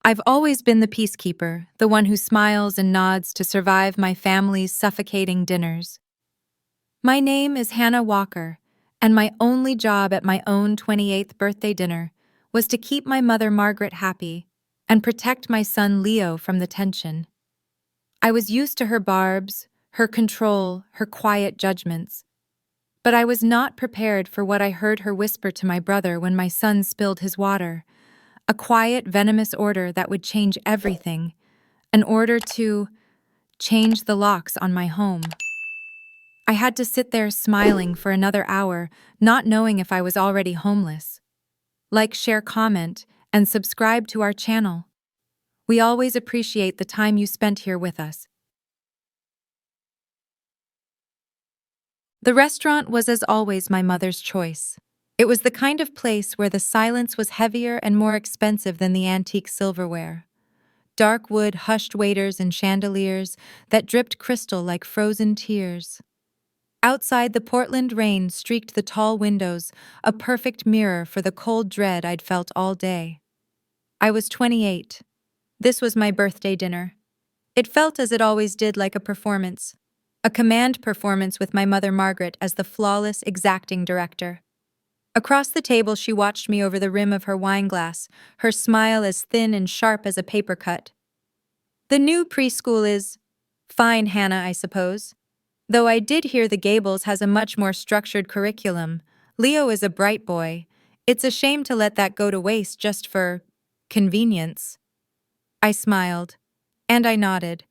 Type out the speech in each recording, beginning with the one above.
I've always been the peacekeeper, the one who smiles and nods to survive my family's suffocating dinners. My name is Hannah Walker, and my only job at my own 28th birthday dinner was to keep my mother Margaret happy and protect my son Leo from the tension. I was used to her barbs, her control, her quiet judgments. But I was not prepared for what I heard her whisper to my brother when my son spilled his water. A quiet, venomous order that would change everything. An order to change the locks on my home. I had to sit there smiling for another hour, not knowing if I was already homeless. Like, share, comment, and subscribe to our channel. We always appreciate the time you spent here with us. The restaurant was, as always, my mother's choice. It was the kind of place where the silence was heavier and more expensive than the antique silverware. Dark wood, hushed waiters and chandeliers that dripped crystal like frozen tears. Outside, the Portland rain streaked the tall windows, a perfect mirror for the cold dread I'd felt all day. I was 28. This was my birthday dinner. It felt as it always did, like a performance. A command performance with my mother Margaret as the flawless, exacting director. Across the table, she watched me over the rim of her wineglass, her smile as thin and sharp as a paper cut. The new preschool is fine, Hannah, I suppose. Though I did hear the Gables has a much more structured curriculum. Leo is a bright boy. It's a shame to let that go to waste just for convenience. I smiled, and I nodded.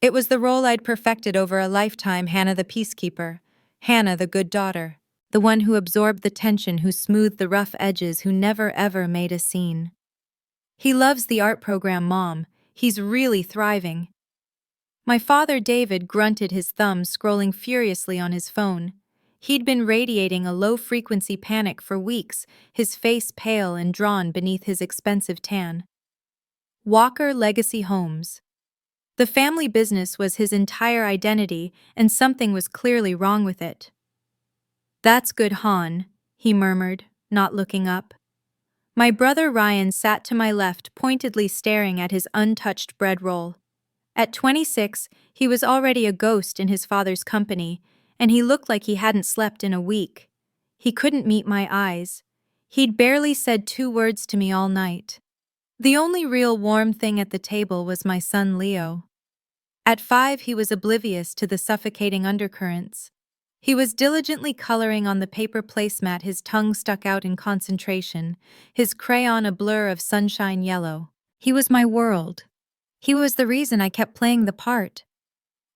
It was the role I'd perfected over a lifetime, Hannah the peacekeeper, Hannah the good daughter. The one who absorbed the tension, who smoothed the rough edges, who never ever made a scene. He loves the art program, Mom. He's really thriving. My father David grunted, his thumb scrolling furiously on his phone. He'd been radiating a low-frequency panic for weeks, his face pale and drawn beneath his expensive tan. Walker Legacy Homes. The family business was his entire identity, and something was clearly wrong with it. "That's good, Han," he murmured, not looking up. My brother Ryan sat to my left, pointedly staring at his untouched bread roll. At 26, he was already a ghost in his father's company, and he looked like he hadn't slept in a week. He couldn't meet my eyes. He'd barely said 2 words to me all night. The only real warm thing at the table was my son Leo. At 5, he was oblivious to the suffocating undercurrents. He was diligently coloring on the paper placemat, his tongue stuck out in concentration, his crayon a blur of sunshine yellow. He was my world. He was the reason I kept playing the part.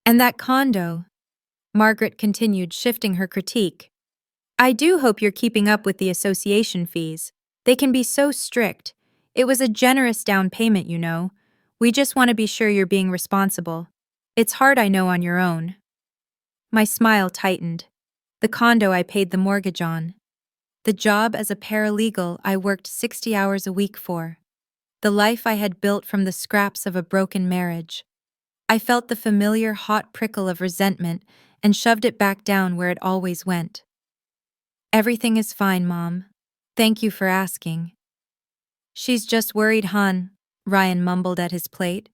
And that condo, Margaret continued, shifting her critique. I do hope you're keeping up with the association fees. They can be so strict. It was a generous down payment, you know. We just want to be sure you're being responsible. It's hard, I know, on your own. My smile tightened. The condo I paid the mortgage on. The job as a paralegal I worked 60 hours a week for. The life I had built from the scraps of a broken marriage. I felt the familiar hot prickle of resentment and shoved it back down where it always went. Everything is fine, Mom. Thank you for asking. She's just worried, hon, Ryan mumbled at his plate.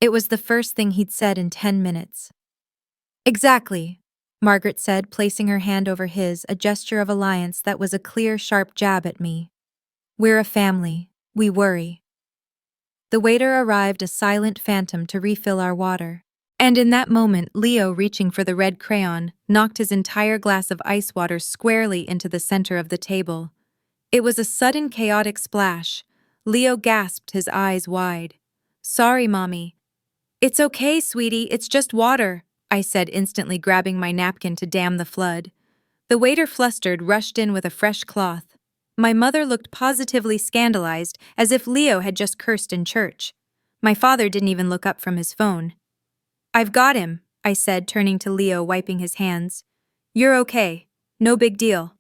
It was the first thing he'd said in 10 minutes. Exactly, Margaret said, placing her hand over his, a gesture of alliance that was a clear, sharp jab at me. We're a family. We worry. The waiter arrived, a silent phantom, to refill our water. And in that moment, Leo, reaching for the red crayon, knocked his entire glass of ice water squarely into the center of the table. It was a sudden, chaotic splash. Leo gasped, his eyes wide. Sorry, Mommy. It's okay, sweetie, it's just water, I said, instantly grabbing my napkin to dam the flood. The waiter, flustered, rushed in with a fresh cloth. My mother looked positively scandalized, as if Leo had just cursed in church. My father didn't even look up from his phone. I've got him, I said, turning to Leo, wiping his hands. You're okay. No big deal.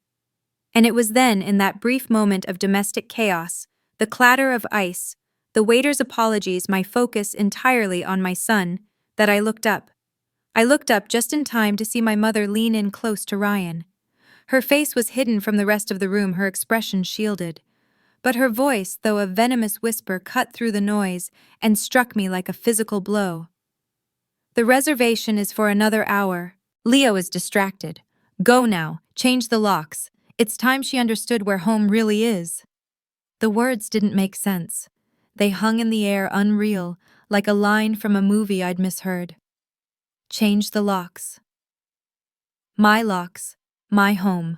And it was then, in that brief moment of domestic chaos, the clatter of ice, the waiter's apologies, my focus entirely on my son, that I looked up. I looked up just in time to see my mother lean in close to Ryan. Her face was hidden from the rest of the room, her expression shielded. But her voice, though a venomous whisper, cut through the noise and struck me like a physical blow. The reservation is for another hour. Leo is distracted. Go now, change the locks. It's time she understood where home really is. The words didn't make sense. They hung in the air unreal, like a line from a movie I'd misheard. Change the locks. My locks, my home.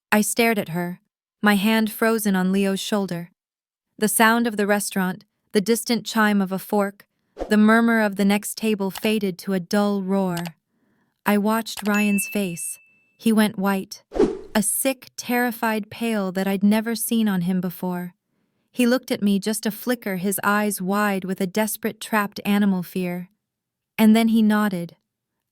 I stared at her, my hand frozen on Leo's shoulder. The sound of the restaurant, the distant chime of a fork, the murmur of the next table faded to a dull roar. I watched Ryan's face. He went white, a sick, terrified pale that I'd never seen on him before. He looked at me just a flicker, his eyes wide with a desperate, trapped animal fear. And then he nodded.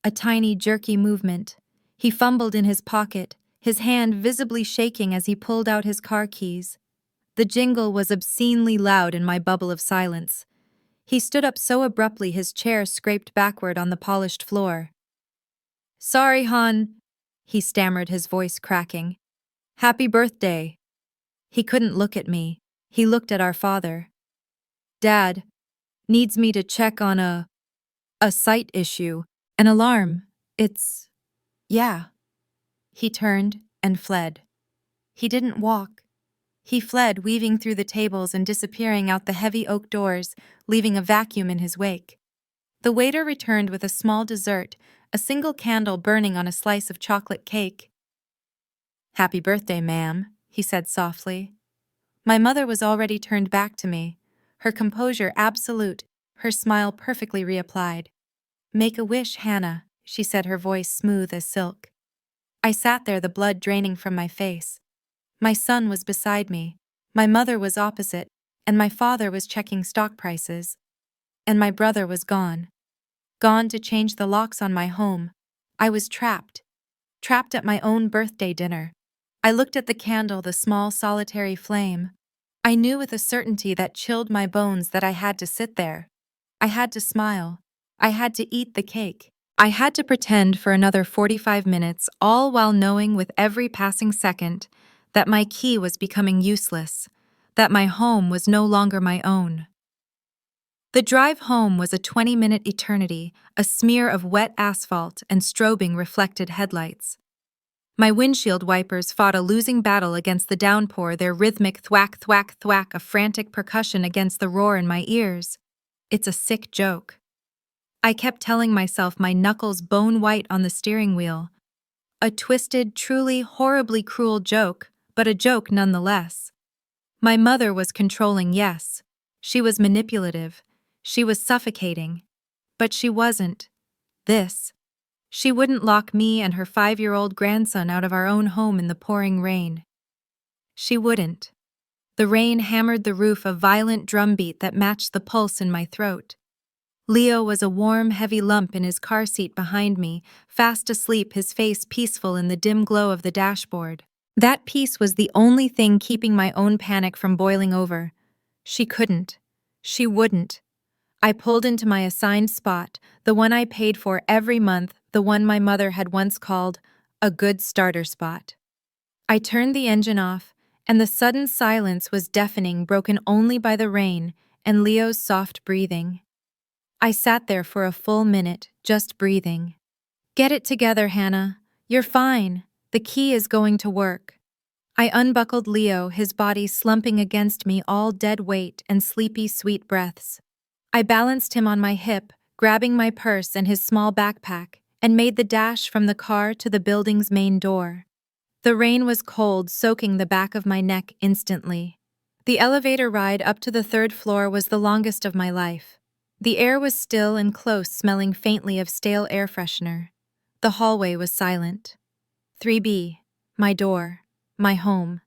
A tiny, jerky movement. He fumbled in his pocket, his hand visibly shaking as he pulled out his car keys. The jingle was obscenely loud in my bubble of silence. He stood up so abruptly his chair scraped backward on the polished floor. "Sorry, hon," he stammered, his voice cracking. "Happy birthday." He couldn't look at me. He looked at our father. "Dad needs me to check on a sight issue. An alarm. Yeah." He turned and fled. He didn't walk. He fled, weaving through the tables and disappearing out the heavy oak doors, leaving a vacuum in his wake. The waiter returned with a small dessert, a single candle burning on a slice of chocolate cake. "Happy birthday, ma'am," he said softly. My mother was already turned back to me, her composure absolute, her smile perfectly reapplied. "Make a wish, Hannah," she said, her voice smooth as silk. I sat there, the blood draining from my face. My son was beside me, my mother was opposite, and my father was checking stock prices. And my brother was gone. Gone to change the locks on my home. I was trapped. Trapped at my own birthday dinner. I looked at the candle, the small solitary flame. I knew with a certainty that chilled my bones that I had to sit there. I had to smile. I had to eat the cake. I had to pretend for another 45 minutes, all while knowing with every passing second that my key was becoming useless, that my home was no longer my own. The drive home was a 20-minute eternity, a smear of wet asphalt and strobing reflected headlights. My windshield wipers fought a losing battle against the downpour, their rhythmic thwack, thwack, thwack, a frantic percussion against the roar in my ears. It's a sick joke. I kept telling myself, my knuckles bone white on the steering wheel. A twisted, truly, horribly cruel joke, but a joke nonetheless. My mother was controlling, yes. She was manipulative. She was suffocating. But she wasn't this. She wouldn't lock me and her 5-year-old grandson out of our own home in the pouring rain. She wouldn't. The rain hammered the roof, a violent drumbeat that matched the pulse in my throat. Leo was a warm, heavy lump in his car seat behind me, fast asleep, his face peaceful in the dim glow of the dashboard. That peace was the only thing keeping my own panic from boiling over. She couldn't. She wouldn't. I pulled into my assigned spot, the one I paid for every month, the one my mother had once called a good starter spot. I turned the engine off, and the sudden silence was deafening, broken only by the rain and Leo's soft breathing. I sat there for a full minute, just breathing. "Get it together, Hannah. You're fine. The key is going to work." I unbuckled Leo, his body slumping against me, all dead weight and sleepy, sweet breaths. I balanced him on my hip, grabbing my purse and his small backpack, and made the dash from the car to the building's main door. The rain was cold, soaking the back of my neck instantly. The elevator ride up to the 3rd floor was the longest of my life. The air was still and close, smelling faintly of stale air freshener. The hallway was silent. 3B, my door, my home.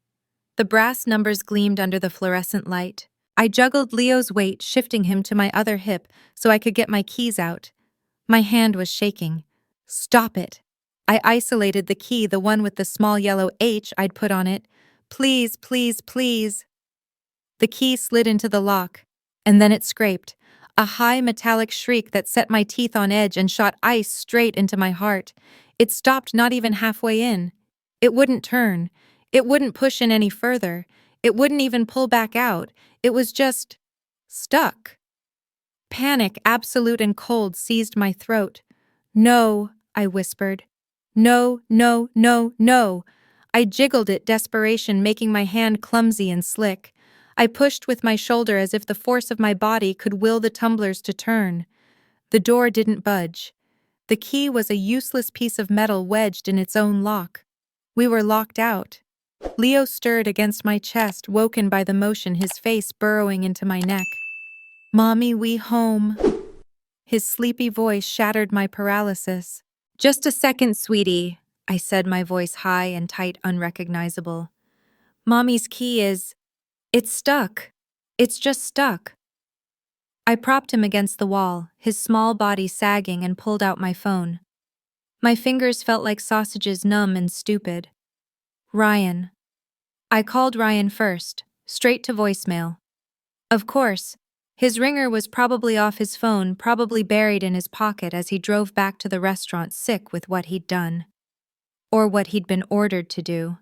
The brass numbers gleamed under the fluorescent light. I juggled Leo's weight, shifting him to my other hip so I could get my keys out. My hand was shaking. "Stop it." I isolated the key, the one with the small yellow H I'd put on it. "Please, please, please." The key slid into the lock, and then it scraped. A high metallic shriek that set my teeth on edge and shot ice straight into my heart. It stopped not even halfway in. It wouldn't turn. It wouldn't push in any further. It wouldn't even pull back out. It was just stuck. Panic, absolute and cold, seized my throat. No, I whispered. No, no, no, no. I jiggled it, desperation making my hand clumsy and slick. I pushed with my shoulder as if the force of my body could will the tumblers to turn. The door didn't budge. The key was a useless piece of metal wedged in its own lock. We were locked out. Leo stirred against my chest, woken by the motion, his face burrowing into my neck. "Mommy, we home." His sleepy voice shattered my paralysis. "Just a second, sweetie," I said, my voice high and tight, unrecognizable. "Mommy's key is... it's stuck. It's just stuck." I propped him against the wall, his small body sagging, and pulled out my phone. My fingers felt like sausages, numb and stupid. Ryan. I called Ryan first, straight to voicemail. Of course, his ringer was probably off his phone, probably buried in his pocket as he drove back to the restaurant, sick with what he'd done. Or what he'd been ordered to do.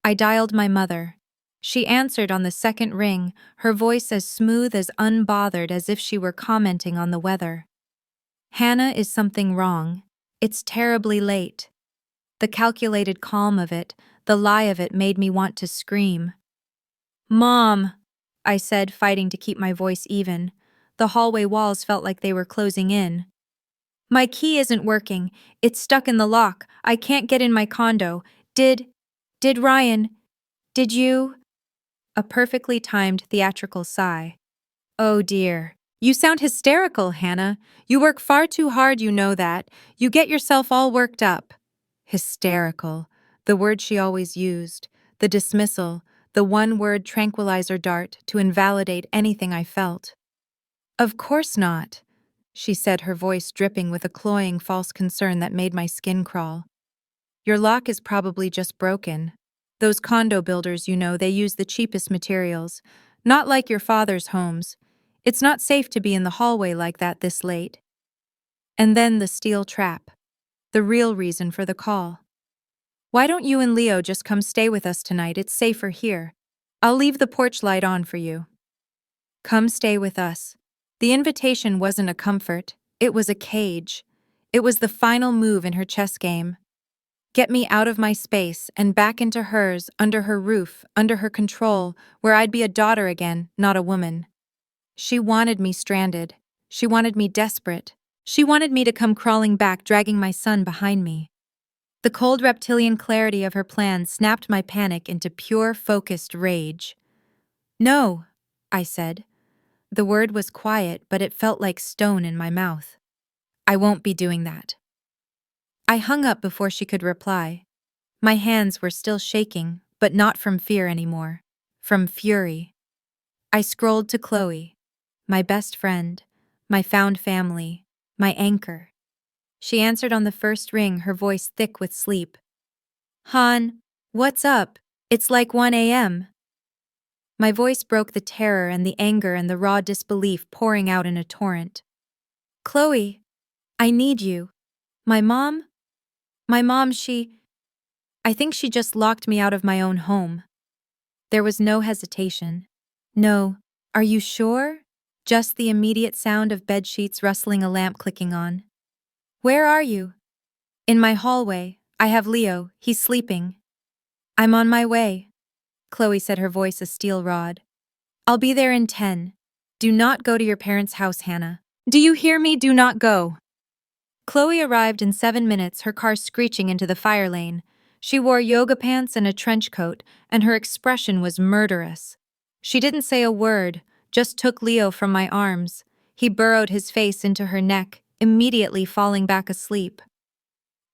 I dialed my mother. She answered on the second ring, her voice as smooth, as unbothered as if she were commenting on the weather. "Hannah, is something wrong? It's terribly late." The calculated calm of it, the lie of it, made me want to scream. "Mom," I said, fighting to keep my voice even. The hallway walls felt like they were closing in. "My key isn't working. It's stuck in the lock. I can't get in my condo. Did Ryan, did you?" A perfectly timed theatrical sigh. "Oh dear. You sound hysterical, Hannah. You work far too hard, you know that. You get yourself all worked up." Hysterical. The word she always used. The dismissal. The one-word tranquilizer dart to invalidate anything I felt. "Of course not," she said, her voice dripping with a cloying false concern that made my skin crawl. "Your lock is probably just broken. Those condo builders, you know, they use the cheapest materials. Not like your father's homes. It's not safe to be in the hallway like that this late." And then the steel trap. The real reason for the call. "Why don't you and Leo just come stay with us tonight? It's safer here. I'll leave the porch light on for you." Come stay with us. The invitation wasn't a comfort, it was a cage. It was the final move in her chess game. Get me out of my space and back into hers, under her roof, under her control, where I'd be a daughter again, not a woman. She wanted me stranded. She wanted me desperate. She wanted me to come crawling back, dragging my son behind me. The cold reptilian clarity of her plan snapped my panic into pure, focused rage. "No," I said. The word was quiet, but it felt like stone in my mouth. "I won't be doing that." I hung up before she could reply. My hands were still shaking, but not from fear anymore. From fury. I scrolled to Chloe, my best friend, my found family, my anchor. She answered on the first ring, her voice thick with sleep. "Han, what's up? It's like 1 a.m. My voice broke the terror and the anger and the raw disbelief pouring out in a torrent. "Chloe, I need you. My mom, I think she just locked me out of my own home." There was no hesitation. No, "Are you sure?" Just the immediate sound of bedsheets rustling, a lamp clicking on. "Where are you?" "In my hallway. I have Leo. He's sleeping." "I'm on my way," Chloe said, her voice a steel rod. "I'll be there in 10. Do not go to your parents' house, Hannah. Do you hear me? Do not go." Chloe arrived in 7 minutes, her car screeching into the fire lane. She wore yoga pants and a trench coat, and her expression was murderous. She didn't say a word, just took Leo from my arms. He burrowed his face into her neck, immediately falling back asleep.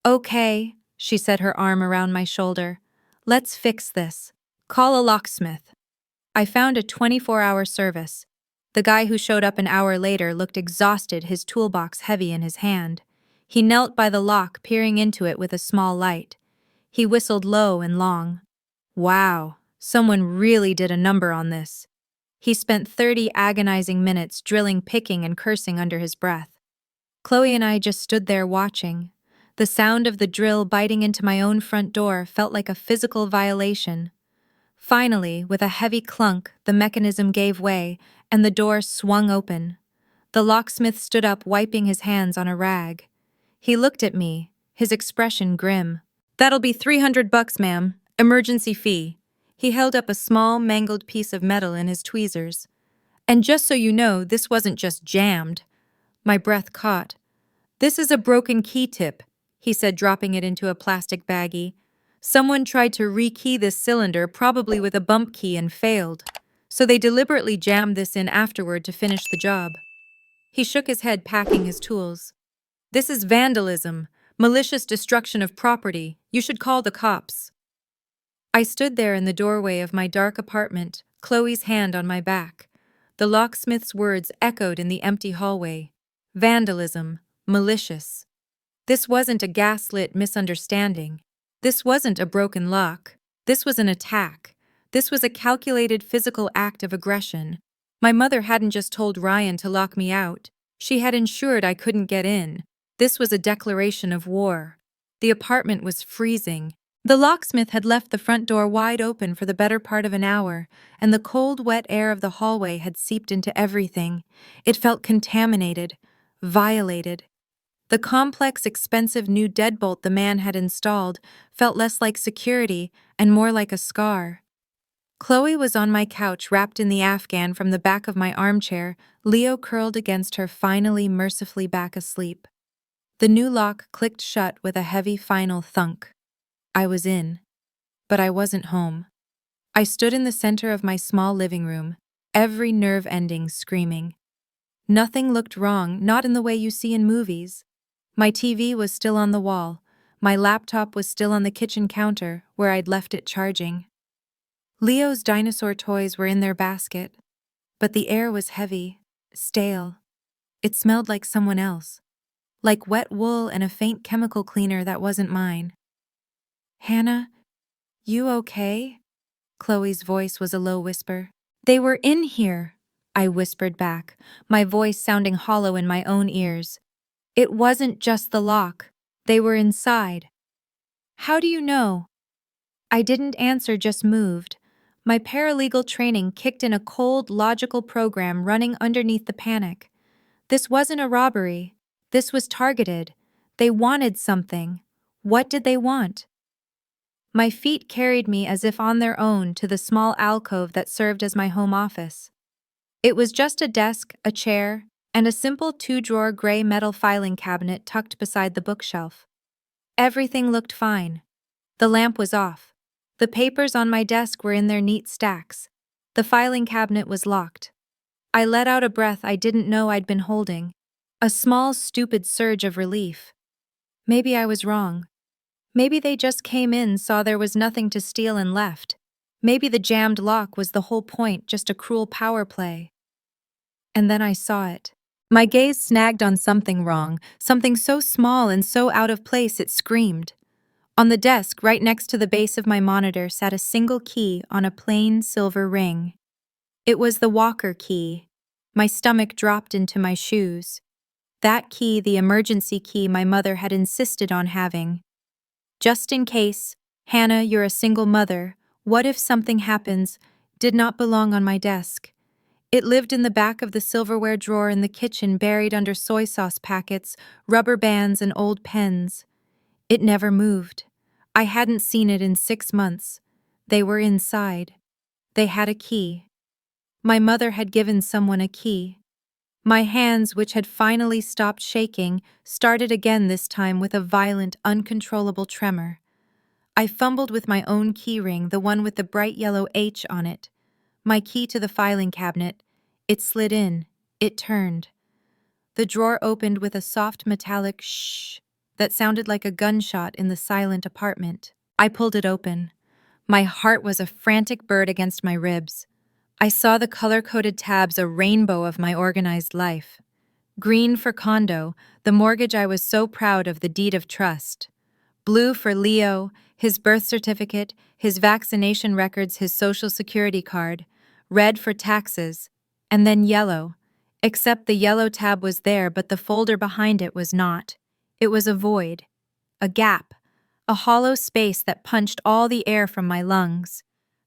"Okay," she said, her arm around my shoulder. "Let's fix this. Call a locksmith." I found a 24-hour service. The guy who showed up an hour later looked exhausted, his toolbox heavy in his hand. He knelt by the lock, peering into it with a small light. He whistled low and long. Wow, someone really did a number on this. He spent 30 agonizing minutes drilling, picking, and cursing under his breath. Chloe and I just stood there watching. The sound of the drill biting into my own front door felt like a physical violation. Finally, with a heavy clunk, the mechanism gave way, and the door swung open. The locksmith stood up, wiping his hands on a rag. He looked at me, his expression grim. "That'll be $300, ma'am. Emergency fee." He held up a small, mangled piece of metal in his tweezers. "And just so you know, this wasn't just jammed." My breath caught. "This is a broken key tip," he said, dropping it into a plastic baggie. "Someone tried to rekey this cylinder, probably with a bump key, and failed. So they deliberately jammed this in afterward to finish the job." He shook his head, packing his tools. "This is vandalism, malicious destruction of property. You should call the cops." I stood there in the doorway of my dark apartment, Chloe's hand on my back. The locksmith's words echoed in the empty hallway. Vandalism, malicious. This wasn't a gaslit misunderstanding. This wasn't a broken lock. This was an attack. This was a calculated physical act of aggression. My mother hadn't just told Ryan to lock me out. She had ensured I couldn't get in. This was a declaration of war. The apartment was freezing. The locksmith had left the front door wide open for the better part of an hour, and the cold, wet air of the hallway had seeped into everything. It felt contaminated, violated. The complex, expensive new deadbolt the man had installed felt less like security and more like a scar. Chloe was on my couch, wrapped in the afghan from the back of my armchair, Leo curled against her, finally mercifully back asleep. The new lock clicked shut with a heavy final thunk. I was in, but I wasn't home. I stood in the center of my small living room, every nerve ending screaming. Nothing looked wrong, not in the way you see in movies. My TV was still on the wall. My laptop was still on the kitchen counter, where I'd left it charging. Leo's dinosaur toys were in their basket, but the air was heavy, stale. It smelled like someone else, like wet wool and a faint chemical cleaner that wasn't mine. "Hannah, you okay?" Chloe's voice was a low whisper. "They were in here," I whispered back, my voice sounding hollow in my own ears. "It wasn't just the lock. They were inside." "How do you know?" I didn't answer, just moved. My paralegal training kicked in, a cold, logical program running underneath the panic. This wasn't a robbery. This was targeted. They wanted something. What did they want? My feet carried me as if on their own to the small alcove that served as my home office. It was just a desk, a chair, and a simple two-drawer gray metal filing cabinet tucked beside the bookshelf. Everything looked fine. The lamp was off. The papers on my desk were in their neat stacks. The filing cabinet was locked. I let out a breath I didn't know I'd been holding. A small, stupid surge of relief. Maybe I was wrong. Maybe they just came in, saw there was nothing to steal, and left. Maybe the jammed lock was the whole point, just a cruel power play. And then I saw it. My gaze snagged on something wrong, something so small and so out of place it screamed. On the desk, right next to the base of my monitor, sat a single key on a plain silver ring. It was the Walker key. My stomach dropped into my shoes. That key, the emergency key my mother had insisted on having. Just in case, Hannah, you're a single mother, what if something happens, did not belong on my desk. It lived in the back of the silverware drawer in the kitchen, buried under soy sauce packets, rubber bands, and old pens. It never moved. I hadn't seen it in 6 months. They were inside. They had a key. My mother had given someone a key. My hands, which had finally stopped shaking, started again, this time with a violent, uncontrollable tremor. I fumbled with my own key ring, the one with the bright yellow H on it. My key to the filing cabinet. It slid in. It turned. The drawer opened with a soft metallic shh that sounded like a gunshot in the silent apartment. I pulled it open. My heart was a frantic bird against my ribs. I saw the color-coded tabs, a rainbow of my organized life. Green for condo, the mortgage I was so proud of, the deed of trust. Blue for Leo, his birth certificate, his vaccination records, his social security card. Red for taxes. And then yellow. Except the yellow tab was there, but the folder behind it was not. It was a void. A gap. A hollow space that punched all the air from my lungs.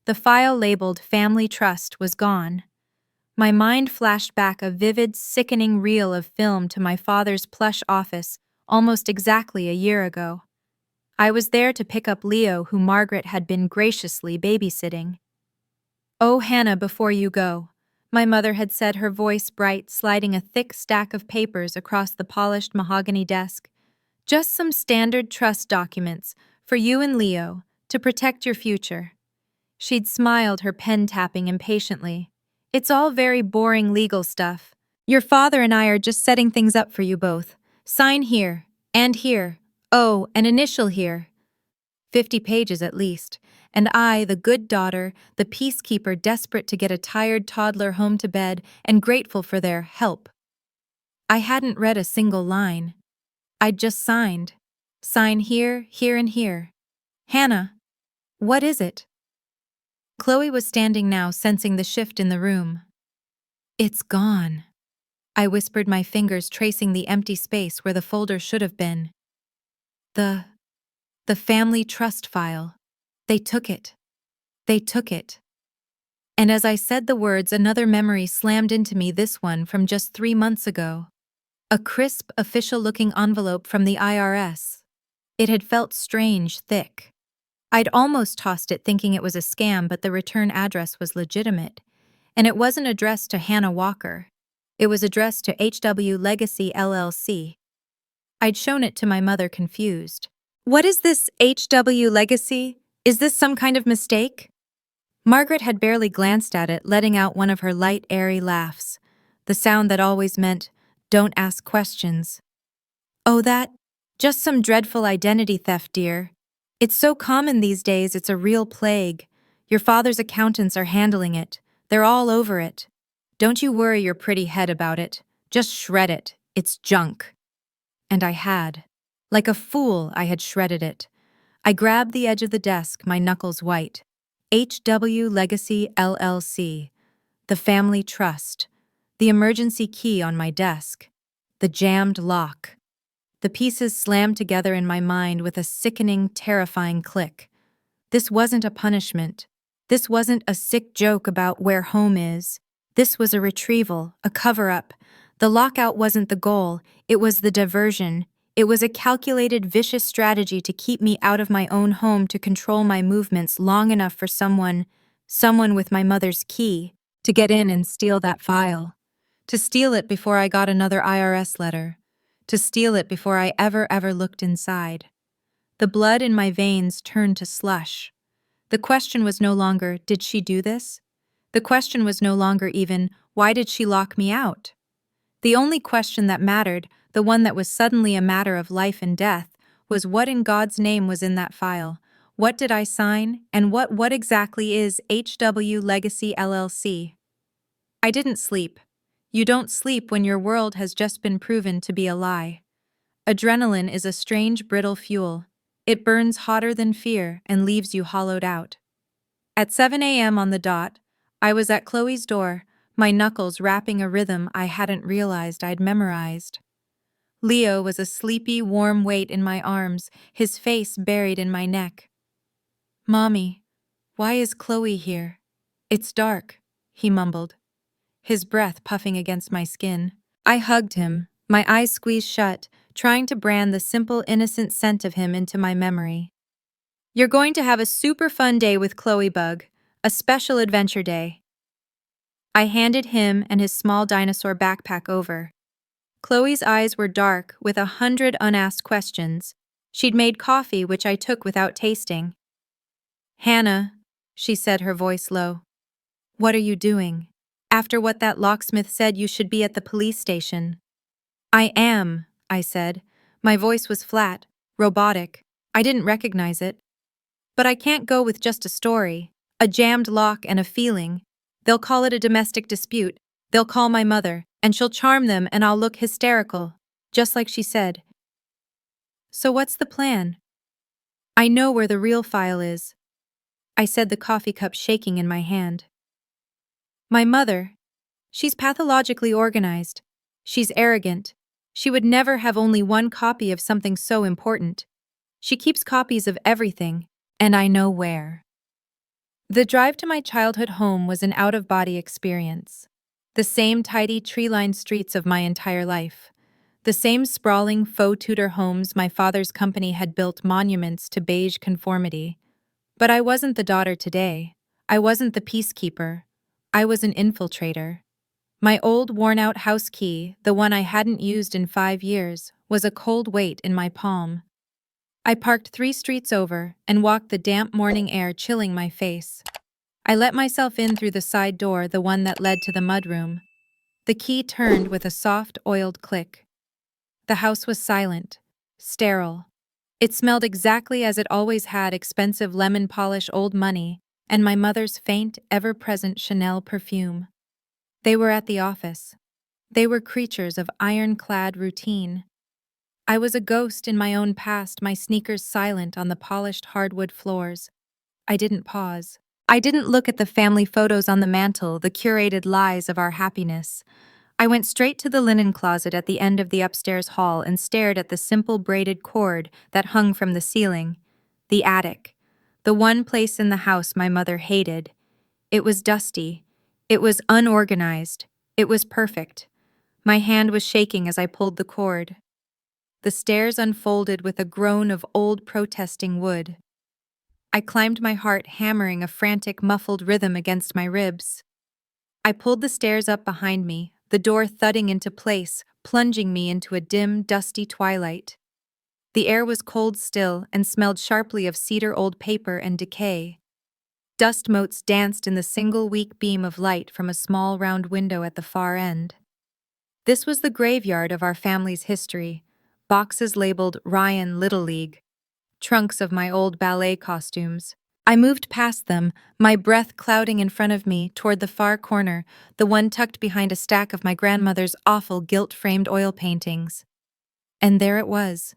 The file labeled Family Trust was gone. My mind flashed back a vivid, sickening reel of film to my father's plush office almost exactly a year ago. I was there to pick up Leo, who Margaret had been graciously babysitting. "Oh, Hannah, before you go," my mother had said, her voice bright, sliding a thick stack of papers across the polished mahogany desk. "Just some standard trust documents for you and Leo to protect your future." She'd smiled, her pen tapping impatiently. "It's all very boring legal stuff. Your father and I are just setting things up for you both. Sign here, and here. Oh, and initial here. 50 pages at least. And I, the good daughter, the peacekeeper desperate to get a tired toddler home to bed and grateful for their help." I hadn't read a single line. I'd just signed. Sign here, here, and here. "Hannah, what is it?" Chloe was standing now, sensing the shift in the room. "It's gone," I whispered, my fingers tracing the empty space where the folder should have been. The family trust file. They took it. They took it." And as I said the words, another memory slammed into me, this one from just 3 months ago. A crisp, official-looking envelope from the IRS. It had felt strange, thick. I'd almost tossed it thinking it was a scam, but the return address was legitimate. And it wasn't addressed to Hannah Walker. It was addressed to HW Legacy LLC. I'd shown it to my mother, confused. "What is this HW Legacy? Is this some kind of mistake?" Margaret had barely glanced at it, letting out one of her light, airy laughs, the sound that always meant, "Don't ask questions." "Oh, that? Just some dreadful identity theft, dear. It's so common these days, it's a real plague. Your father's accountants are handling it. They're all over it. Don't you worry your pretty head about it. Just shred it. It's junk." And I had. Like a fool, I had shredded it. I grabbed the edge of the desk, my knuckles white. HW Legacy LLC. The family trust. The emergency key on my desk. The jammed lock. The pieces slammed together in my mind with a sickening, terrifying click. This wasn't a punishment. This wasn't a sick joke about where home is. This was a retrieval, a cover-up. The lockout wasn't the goal, it was the diversion. It was a calculated, vicious strategy to keep me out of my own home, to control my movements long enough for someone with my mother's key, to get in and steal that file. To steal it before I got another IRS letter. To steal it before I ever looked inside. The blood in my veins turned to slush. The question was no longer, did she do this? The question was no longer even, why did she lock me out? The only question that mattered, the one that was suddenly a matter of life and death, was what in God's name was in that file? What did I sign? And what exactly is HW Legacy LLC? I didn't sleep. You don't sleep when your world has just been proven to be a lie. Adrenaline is a strange, brittle fuel. It burns hotter than fear and leaves you hollowed out. At 7 a.m. on the dot, I was at Chloe's door, my knuckles rapping a rhythm I hadn't realized I'd memorized. Leo was a sleepy, warm weight in my arms, his face buried in my neck. "Mommy, why is Chloe here? It's dark," he mumbled, his breath puffing against my skin. I hugged him, my eyes squeezed shut, trying to brand the simple, innocent scent of him into my memory. "You're going to have a super fun day with Chloe, Bug. A special adventure day." I handed him and his small dinosaur backpack over. Chloe's eyes were dark, with 100 unasked questions. She'd made coffee, which I took without tasting. "Hannah," she said, her voice low. "What are you doing? After what that locksmith said, you should be at the police station." "I am," I said. My voice was flat, robotic. I didn't recognize it. "But I can't go with just a story, a jammed lock and a feeling. They'll call it a domestic dispute. They'll call my mother, and she'll charm them, and I'll look hysterical, just like she said." "So what's the plan?" "I know where the real file is," I said, the coffee cup shaking in my hand. "My mother, she's pathologically organized. She's arrogant. She would never have only one copy of something so important. She keeps copies of everything, and I know where." The drive to my childhood home was an out-of-body experience. The same tidy tree-lined streets of my entire life. The same sprawling faux Tudor homes my father's company had built monuments to beige conformity. But I wasn't the daughter today. I wasn't the peacekeeper. I was an infiltrator. My old worn-out house key, the one I hadn't used in 5 years, was a cold weight in my palm. I parked 3 streets over and walked the damp morning air chilling my face. I let myself in through the side door, the one that led to the mudroom. The key turned with a soft, oiled click. The house was silent, sterile. It smelled exactly as it always had: expensive lemon polish, old money, and my mother's faint, ever-present Chanel perfume. They were at the office. They were creatures of iron-clad routine. I was a ghost in my own past, my sneakers silent on the polished hardwood floors. I didn't pause. I didn't look at the family photos on the mantel, the curated lies of our happiness. I went straight to the linen closet at the end of the upstairs hall and stared at the simple braided cord that hung from the ceiling. The attic. The one place in the house my mother hated. It was dusty. It was unorganized. It was perfect. My hand was shaking as I pulled the cord. The stairs unfolded with a groan of old protesting wood. I climbed, my heart hammering a frantic, muffled rhythm against my ribs. I pulled the stairs up behind me, the door thudding into place, plunging me into a dim, dusty twilight. The air was cold still and smelled sharply of cedar, old paper, and decay. Dust motes danced in the single weak beam of light from a small round window at the far end. This was the graveyard of our family's history. Boxes labeled Ryan Little League. Trunks of my old ballet costumes. I moved past them, my breath clouding in front of me, toward the far corner, the one tucked behind a stack of my grandmother's awful gilt-framed oil paintings. And there it was,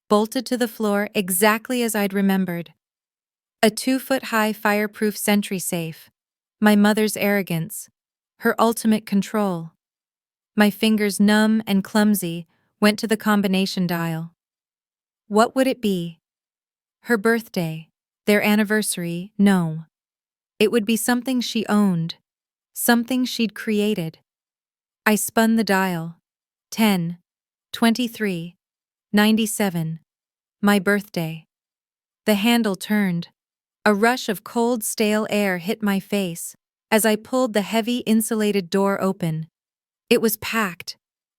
bolted to the floor exactly as I'd remembered. A 2-foot-high fireproof sentry safe. My mother's arrogance. Her ultimate control. My fingers, numb and clumsy, went to the combination dial. What would it be? Her birthday, their anniversary? No. It would be something she owned, something she'd created. I spun the dial. 10, 23, 97. My birthday. The handle turned. A rush of cold, stale air hit my face as I pulled the heavy, insulated door open. It was packed,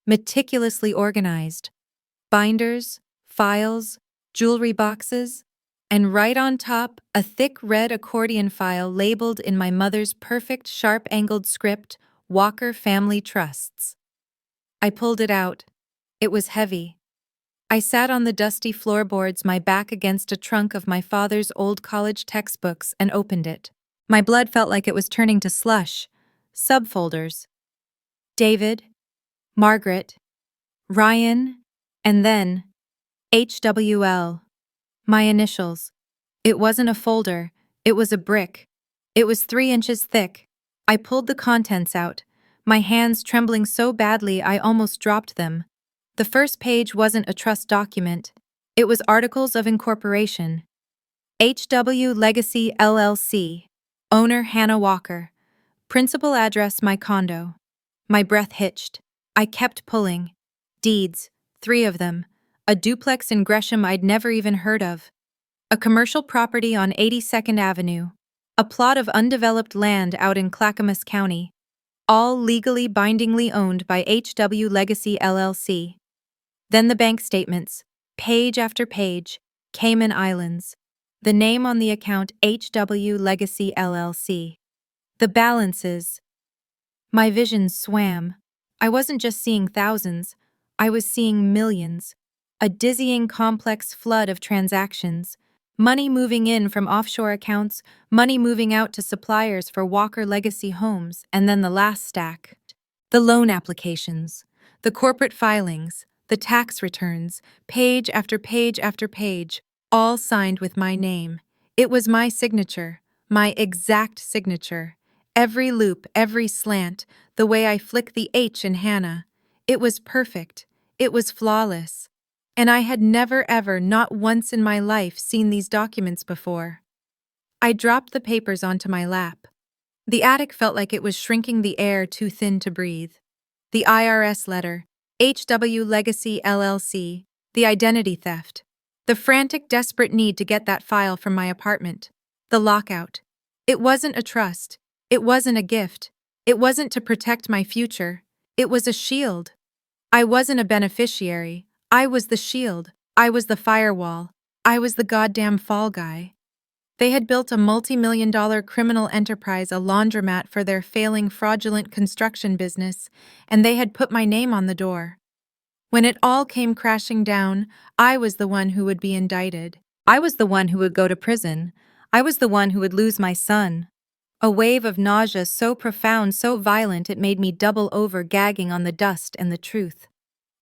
meticulously organized. Binders, files, jewelry boxes, and right on top, a thick red accordion file labeled in my mother's perfect sharp-angled script, Walker Family Trusts. I pulled it out. It was heavy. I sat on the dusty floorboards, my back against a trunk of my father's old college textbooks, and opened it. My blood felt like it was turning to slush. Subfolders. David, Margaret, Ryan, and then HWL. My initials. It wasn't a folder, it was a brick. It was 3 inches thick. I pulled the contents out, my hands trembling so badly I almost dropped them. The first page wasn't a trust document. It was Articles of Incorporation. HW Legacy LLC. Owner Hannah Walker. Principal address my condo. My breath hitched. I kept pulling. Deeds, 3 of them. A duplex in Gresham I'd never even heard of. A commercial property on 82nd Avenue. A plot of undeveloped land out in Clackamas County. All legally bindingly owned by HW Legacy LLC. Then the bank statements, page after page, Cayman Islands. The name on the account, HW Legacy LLC. The balances. My vision swam. I wasn't just seeing thousands, I was seeing millions. A dizzying, complex flood of transactions. Money moving in from offshore accounts, money moving out to suppliers for Walker Legacy homes, and then the last stack. The loan applications, the corporate filings, the tax returns, page after page after page, all signed with my name. It was my signature, my exact signature. Every loop, every slant, the way I flick the H in Hannah. It was perfect. It was flawless. And I had never ever, not once in my life, seen these documents before. I dropped the papers onto my lap. The attic felt like it was shrinking the air too thin to breathe. The IRS letter, HW Legacy LLC, the identity theft, the frantic, desperate need to get that file from my apartment, the lockout. It wasn't a trust. It wasn't a gift. It wasn't to protect my future. It was a shield. I wasn't a beneficiary. I was the shield. I was the firewall. I was the goddamn fall guy. They had built a multi-million-dollar criminal enterprise, a laundromat for their failing fraudulent construction business, and they had put my name on the door. When it all came crashing down, I was the one who would be indicted. I was the one who would go to prison. I was the one who would lose my son. A wave of nausea so profound, so violent, it made me double over, gagging on the dust and the truth.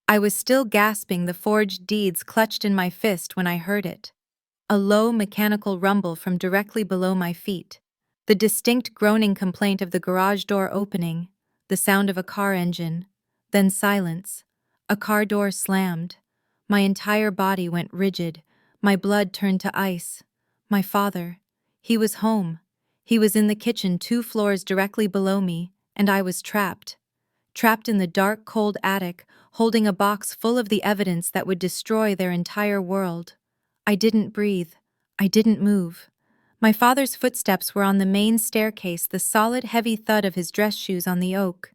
I was still gasping, the forged deeds clutched in my fist, when I heard it. A low mechanical rumble from directly below my feet. The distinct groaning complaint of the garage door opening, the sound of a car engine, then silence. A car door slammed. My entire body went rigid. My blood turned to ice. My father. He was home. He was in the kitchen 2 floors directly below me, and I was trapped. Trapped in the dark, cold attic, holding a box full of the evidence that would destroy their entire world. I didn't breathe. I didn't move. My father's footsteps were on the main staircase, the solid, heavy thud of his dress shoes on the oak.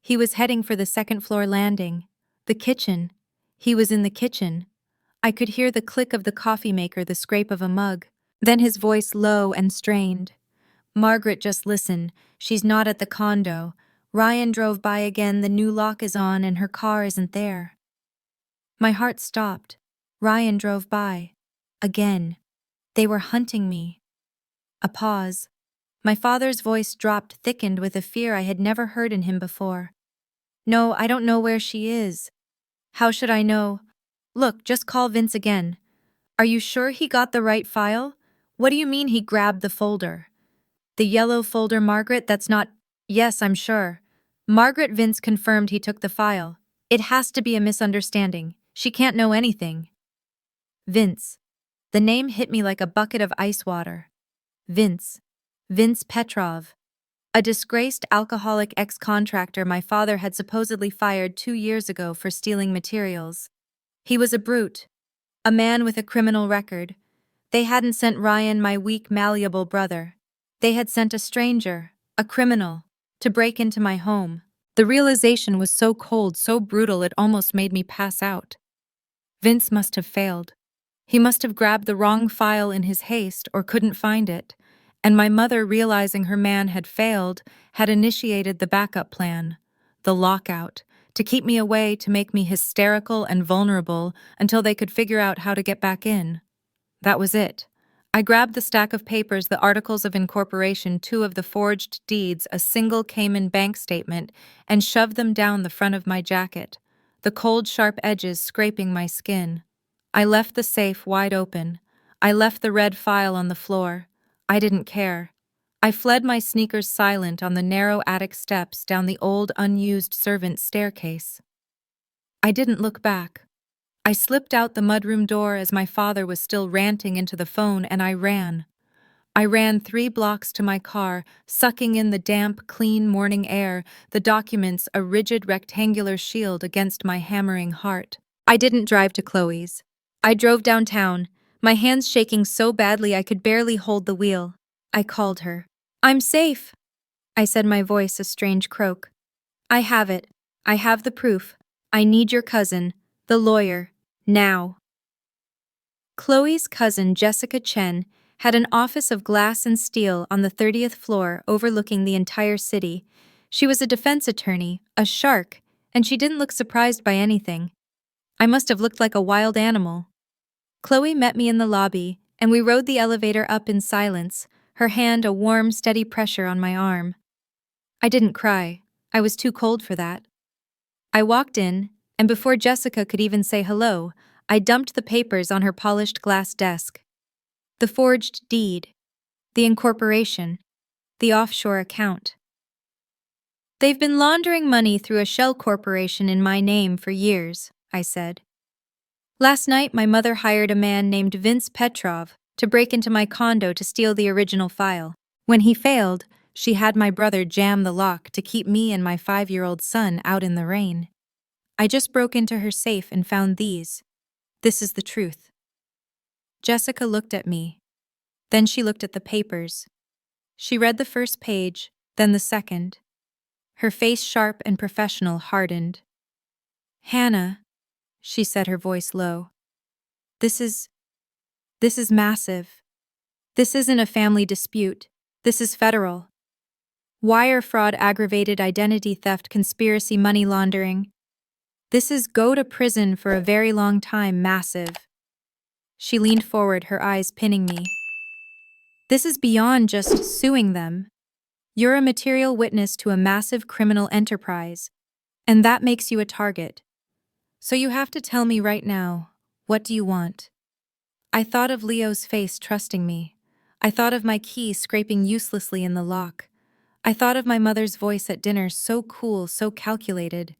He was heading for the second-floor landing. The kitchen. He was in the kitchen. I could hear the click of the coffee maker, the scrape of a mug. Then his voice, low and strained. "Margaret, just listen. She's not at the condo. Ryan drove by again, the new lock is on, and her car isn't there." My heart stopped. Ryan drove by. Again. They were hunting me. A pause. My father's voice dropped, thickened with a fear I had never heard in him before. "No, I don't know where she is." "How should I know?" "Look, just call Vince again." "Are you sure he got the right file?" "What do you mean he grabbed the folder?" "The yellow folder, Margaret, that's not—" "Yes, I'm sure." "Margaret, Vince confirmed he took the file. It has to be a misunderstanding. She can't know anything." Vince. The name hit me like a bucket of ice water. Vince. Vince Petrov. A disgraced alcoholic ex-contractor my father had supposedly fired 2 years ago for stealing materials. He was a brute. A man with a criminal record. They hadn't sent Ryan, my weak, malleable brother. They had sent a stranger, a criminal, to break into my home. The realization was so cold, so brutal, it almost made me pass out. Vince must have failed. He must have grabbed the wrong file in his haste or couldn't find it, and my mother, realizing her man had failed, had initiated the backup plan, the lockout, to keep me away, to make me hysterical and vulnerable until they could figure out how to get back in. That was it. I grabbed the stack of papers, the articles of incorporation, 2 of the forged deeds, a single Cayman bank statement, and shoved them down the front of my jacket, the cold, sharp edges scraping my skin. I left the safe wide open. I left the red file on the floor. I didn't care. I fled, my sneakers silent, on the narrow attic steps, down the old, unused servants' staircase. I didn't look back. I slipped out the mudroom door as my father was still ranting into the phone, and I ran. I ran 3 blocks to my car, sucking in the damp, clean morning air, the documents a rigid rectangular shield against my hammering heart. I didn't drive to Chloe's. I drove downtown, my hands shaking so badly I could barely hold the wheel. I called her. "I'm safe," I said, my voice a strange croak. "I have it. I have the proof. I need your cousin, the lawyer, now." Chloe's cousin, Jessica Chen, had an office of glass and steel on the 30th floor overlooking the entire city. She was a defense attorney, a shark, and she didn't look surprised by anything. I must have looked like a wild animal. Chloe met me in the lobby, and we rode the elevator up in silence, her hand a warm, steady pressure on my arm. I didn't cry. I was too cold for that. I walked in, and before Jessica could even say hello, I dumped the papers on her polished glass desk. The forged deed, the incorporation, the offshore account. "They've been laundering money through a shell corporation in my name for years," I said. "Last night, my mother hired a man named Vince Petrov, to break into my condo to steal the original file. When he failed, she had my brother jam the lock to keep me and my 5-year-old son out in the rain. I just broke into her safe and found these. This is the truth. Jessica looked at me. Then she looked at the papers. She read the first page, then the second. Her face, sharp and professional, hardened. "Hannah," she said, her voice low. This is massive. This isn't a family dispute. This is federal. Wire fraud, aggravated identity theft, conspiracy, money laundering. This is go to prison for a very long time, massive." She leaned forward, her eyes pinning me. "This is beyond just suing them. You're a material witness to a massive criminal enterprise, and that makes you a target. So you have to tell me right now, what do you want?" I thought of Leo's face trusting me. I thought of my key scraping uselessly in the lock. I thought of my mother's voice at dinner, so cool, so calculated.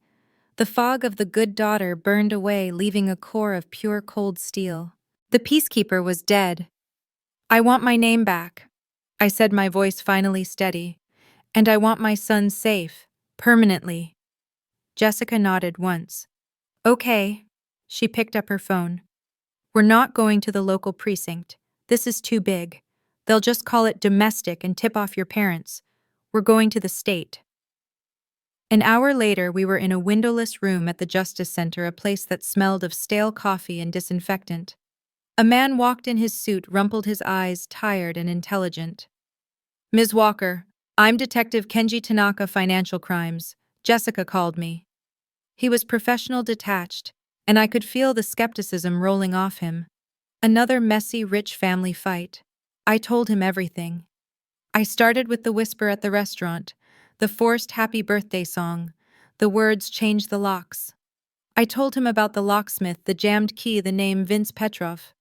The fog of the good daughter burned away, leaving a core of pure cold steel. The peacekeeper was dead. "I want my name back," I said, my voice finally steady. "And I want my son safe, permanently." Jessica nodded once. "Okay." She picked up her phone. "We're not going to the local precinct. This is too big. They'll just call it domestic and tip off your parents. We're going to the state." An hour later, we were in a windowless room at the Justice Center, a place that smelled of stale coffee and disinfectant. A man walked in, his suit rumpled, his eyes tired and intelligent. "Ms. Walker, I'm Detective Kenji Tanaka, Financial Crimes," Jessica called me. He was professional, detached, and I could feel the skepticism rolling off him. Another messy, rich family fight. I told him everything. I started with the whisper at the restaurant, the forced happy birthday song, the words "change the locks." I told him about the locksmith, the jammed key, the name Vince Petrov.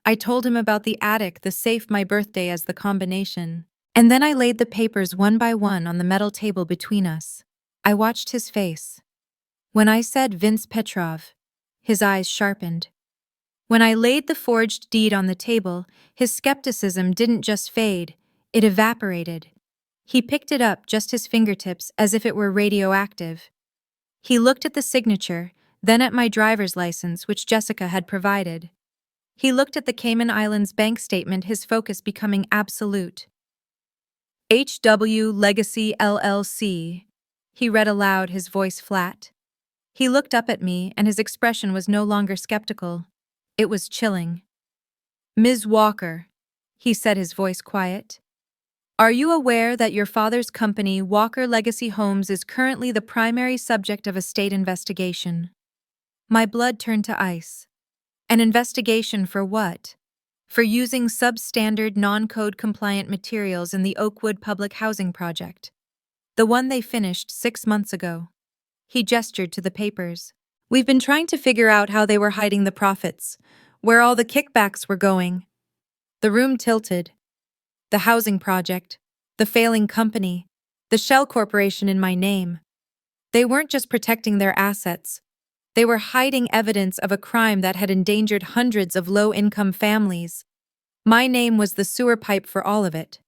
I told him about the attic, the safe, my birthday as the combination. And then I laid the papers one by one on the metal table between us. I watched his face. When I said Vince Petrov, his eyes sharpened. When I laid the forged deed on the table, his skepticism didn't just fade, it evaporated. He picked it up, just his fingertips, as if it were radioactive. He looked at the signature, then at my driver's license, which Jessica had provided. He looked at the Cayman Islands bank statement, his focus becoming absolute. "HW Legacy LLC," he read aloud, his voice flat. He looked up at me, and his expression was no longer skeptical. It was chilling. "Ms. Walker," he said, his voice quiet, "are you aware that your father's company, Walker Legacy Homes, is currently the primary subject of a state investigation?" My blood turned to ice. An investigation for what? For using substandard, non-code compliant materials in the Oakwood Public Housing Project. The one they finished 6 months ago. He gestured to the papers. "We've been trying to figure out how they were hiding the profits, where all the kickbacks were going." The room tilted. The housing project, the failing company, the shell corporation in my name. They weren't just protecting their assets. They were hiding evidence of a crime that had endangered hundreds of low-income families. My name was the sewer pipe for all of it.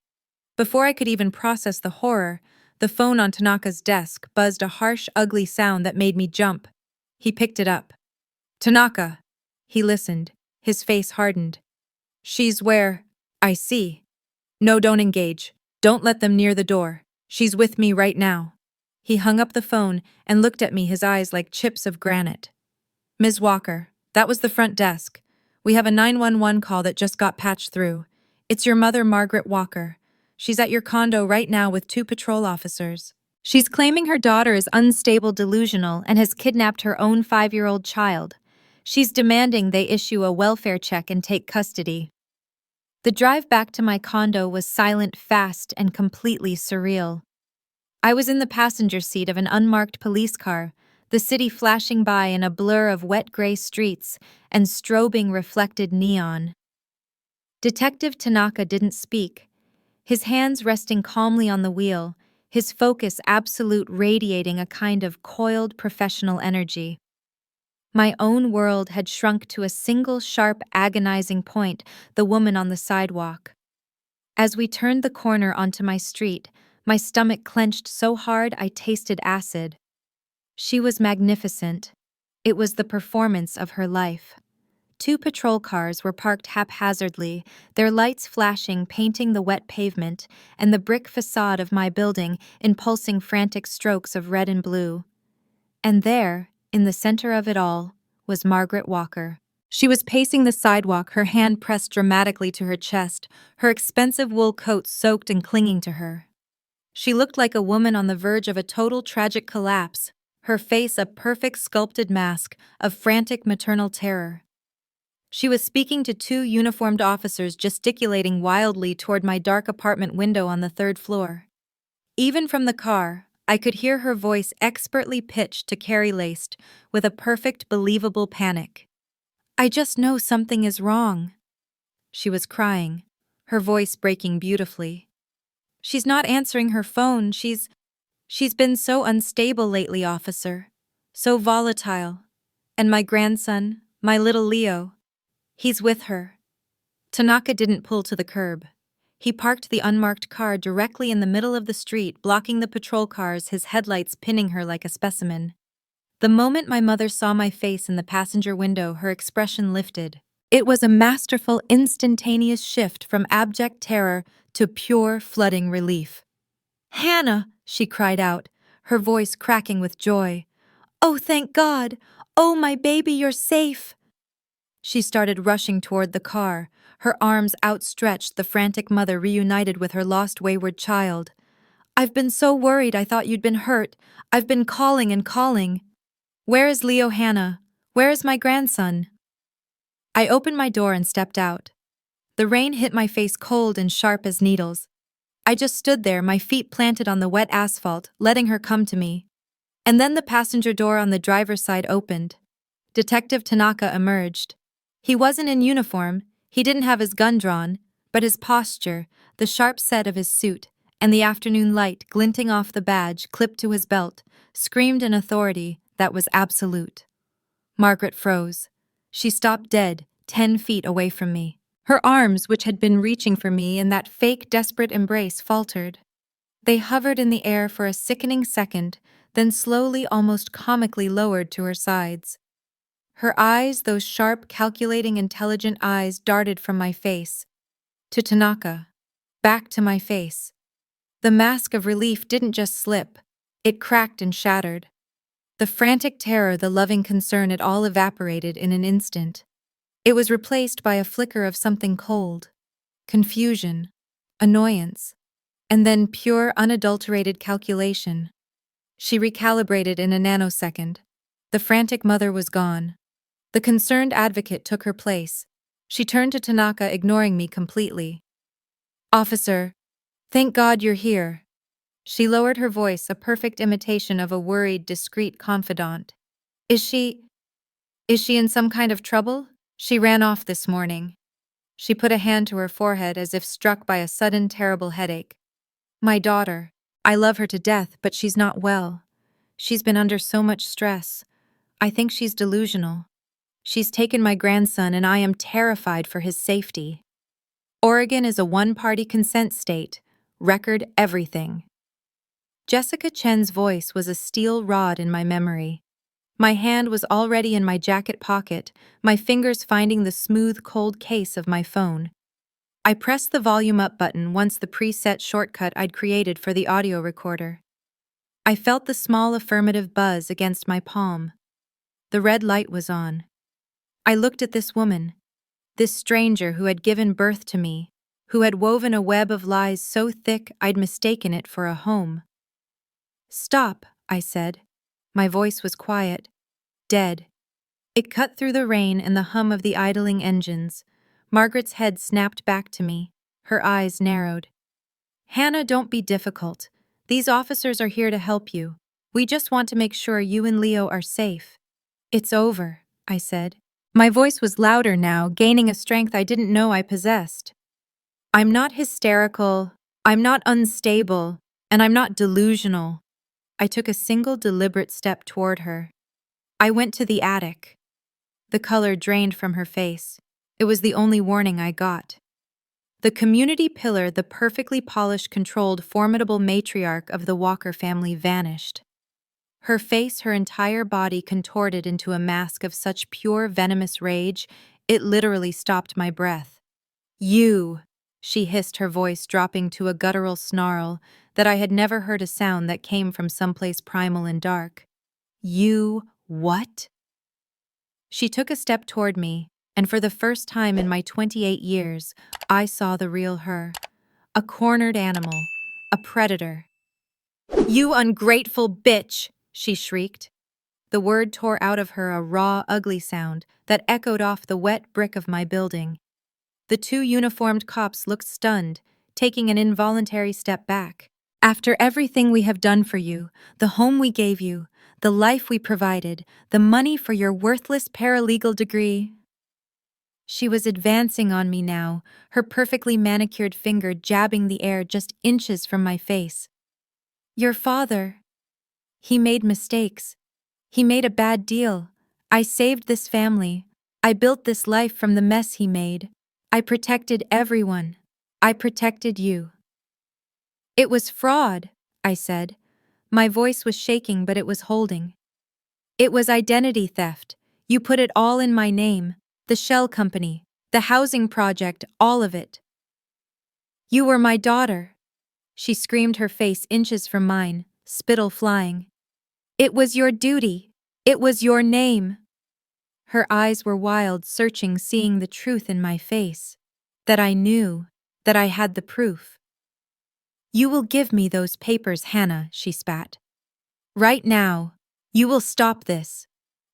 Before I could even process the horror, the phone on Tanaka's desk buzzed, a harsh, ugly sound that made me jump. He picked it up. "Tanaka." He listened, his face hardened. "She's where?" "I see." "No, don't engage. Don't let them near the door. She's with me right now." He hung up the phone and looked at me, his eyes like chips of granite. "Ms. Walker, that was the front desk. We have a 911 call that just got patched through. It's your mother, Margaret Walker. She's at your condo right now with 2 patrol officers. She's claiming her daughter is unstable, delusional, and has kidnapped her own 5-year-old child. She's demanding they issue a welfare check and take custody." The drive back to my condo was silent, fast, and completely surreal. I was in the passenger seat of an unmarked police car, the city flashing by in a blur of wet gray streets and strobing reflected neon. Detective Tanaka didn't speak, his hands resting calmly on the wheel, his focus absolute, radiating a kind of coiled professional energy. My own world had shrunk to a single sharp, agonizing point, the woman on the sidewalk. As we turned the corner onto my street, my stomach clenched so hard I tasted acid. She was magnificent. It was the performance of her life. Two patrol cars were parked haphazardly, their lights flashing, painting the wet pavement, and the brick facade of my building impulsing frantic strokes of red and blue. And there, in the center of it all, was Margaret Walker. She was pacing the sidewalk, her hand pressed dramatically to her chest, her expensive wool coat soaked and clinging to her. She looked like a woman on the verge of a total tragic collapse, her face a perfect sculpted mask of frantic maternal terror. She was speaking to two uniformed officers gesticulating wildly toward my dark apartment window on the third floor. Even from the car, I could hear her voice expertly pitched to carry-laced, with a perfect, believable panic. "I just know something is wrong." She was crying, her voice breaking beautifully. "She's not answering her phone. She's been so unstable lately, officer. So volatile. And my grandson, my little Leo, he's with her." Tanaka didn't pull to the curb. He parked the unmarked car directly in the middle of the street, blocking the patrol cars, his headlights pinning her like a specimen. The moment my mother saw my face in the passenger window, her expression lifted. It was a masterful, instantaneous shift from abject terror to pure, flooding relief. "Hannah!" she cried out, her voice cracking with joy. "Oh, thank God! Oh, my baby, you're safe!" She started rushing toward the car, her arms outstretched, the frantic mother reunited with her lost wayward child. "I've been so worried I thought you'd been hurt. I've been calling and calling. Where is Leo, Hannah? Where is my grandson?" I opened my door and stepped out. The rain hit my face cold and sharp as needles. I just stood there, my feet planted on the wet asphalt, letting her come to me. And then the passenger door on the driver's side opened. Detective Tanaka emerged. He wasn't in uniform, he didn't have his gun drawn, but his posture, the sharp set of his suit, and the afternoon light glinting off the badge clipped to his belt, screamed an authority that was absolute. Margaret froze. She stopped dead, 10 feet away from me. Her arms, which had been reaching for me in that fake, desperate embrace, faltered. They hovered in the air for a sickening second, then slowly, almost comically lowered to her sides. Her eyes, those sharp, calculating, intelligent eyes, darted from my face to Tanaka, back to my face. The mask of relief didn't just slip, it cracked and shattered. The frantic terror, the loving concern, it all evaporated in an instant. It was replaced by a flicker of something cold, confusion, annoyance, and then pure, unadulterated calculation. She recalibrated in a nanosecond. The frantic mother was gone. The concerned advocate took her place. She turned to Tanaka, ignoring me completely. "Officer, thank God you're here." She lowered her voice, a perfect imitation of a worried, discreet confidant. Is she in some kind of trouble? She ran off this morning." She put a hand to her forehead as if struck by a sudden, terrible headache. "My daughter. I love her to death, but she's not well. She's been under so much stress. I think she's delusional. She's taken my grandson and I am terrified for his safety. Oregon is a one-party consent state. Record everything." Jessica Chen's voice was a steel rod in my memory. My hand was already in my jacket pocket, my fingers finding the smooth, cold case of my phone. I pressed the volume up button once the preset shortcut I'd created for the audio recorder. I felt the small affirmative buzz against my palm. The red light was on. I looked at this woman, this stranger who had given birth to me, who had woven a web of lies so thick I'd mistaken it for a home. "Stop," I said. My voice was quiet, dead. It cut through the rain and the hum of the idling engines. Margaret's head snapped back to me, her eyes narrowed. "Hannah, don't be difficult. These officers are here to help you. We just want to make sure you and Leo are safe." "It's over," I said. My voice was louder now, gaining a strength I didn't know I possessed. "I'm not hysterical, I'm not unstable, and I'm not delusional." I took a single deliberate step toward her. I went to the attic. The color drained from her face. It was the only warning I got. The community pillar, the perfectly polished, controlled, formidable matriarch of the Walker family, vanished. Her face, her entire body contorted into a mask of such pure, venomous rage, it literally stopped my breath. "You!" she hissed, her voice dropping to a guttural snarl that I had never heard a sound that came from someplace primal and dark. "You what?" She took a step toward me, and for the first time in my 28 years, I saw the real her. A cornered animal. A predator. "You ungrateful bitch!" she shrieked. The word tore out of her, a raw, ugly sound that echoed off the wet brick of my building. The two uniformed cops looked stunned, taking an involuntary step back. "After everything we have done for you, the home we gave you, the life we provided, the money for your worthless paralegal degree." She was advancing on me now, her perfectly manicured finger jabbing the air just inches from my face. "Your father. He made mistakes. He made a bad deal. I saved this family. I built this life from the mess he made. I protected everyone. I protected you." "It was fraud," I said. My voice was shaking, but it was holding. "It was identity theft. You put it all in my name. The shell company, the housing project, all of it." "You were my daughter," she screamed, her face inches from mine, spittle flying. "It was your duty. It was your name." Her eyes were wild, searching, seeing the truth in my face. That I knew, that I had the proof. "You will give me those papers, Hannah," she spat. "Right now. You will stop this."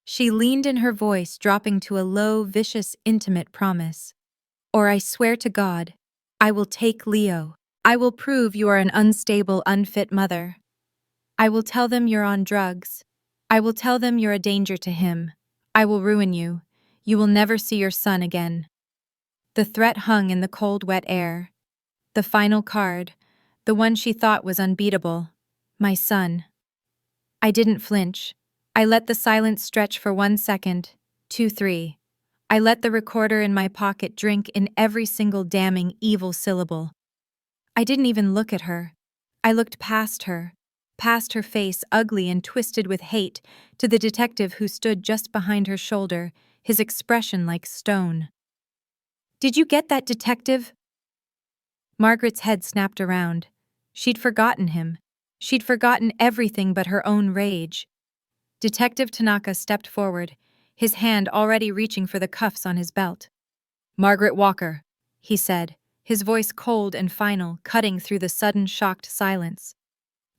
She leaned in, her voice dropping to a low, vicious, intimate promise. "Or I swear to God, I will take Leo. I will prove you are an unstable, unfit mother. I will tell them you're on drugs. I will tell them you're a danger to him. I will ruin you. You will never see your son again." The threat hung in the cold, wet air. The final card, the one she thought was unbeatable. My son. I didn't flinch. I let the silence stretch for 1 second, 2, 3. I let the recorder in my pocket drink in every single damning, evil syllable. I didn't even look at her. I looked past her face ugly and twisted with hate, to the detective who stood just behind her shoulder, his expression like stone. "Did you get that, detective?" Margaret's head snapped around. She'd forgotten him. She'd forgotten everything but her own rage. Detective Tanaka stepped forward, his hand already reaching for the cuffs on his belt. "Margaret Walker," he said, his voice cold and final, cutting through the sudden, shocked silence.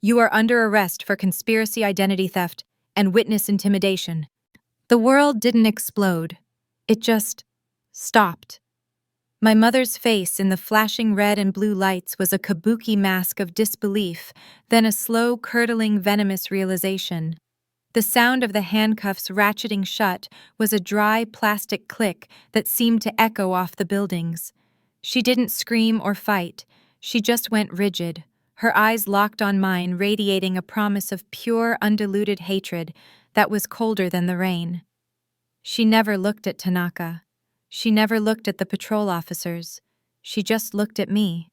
"You are under arrest for conspiracy, identity theft, and witness intimidation." The world didn't explode. It just stopped. My mother's face in the flashing red and blue lights was a kabuki mask of disbelief, then a slow, curdling, venomous realization. The sound of the handcuffs ratcheting shut was a dry, plastic click that seemed to echo off the buildings. She didn't scream or fight. She just went rigid, her eyes locked on mine, radiating a promise of pure, undiluted hatred that was colder than the rain. She never looked at Tanaka. She never looked at the patrol officers. She just looked at me.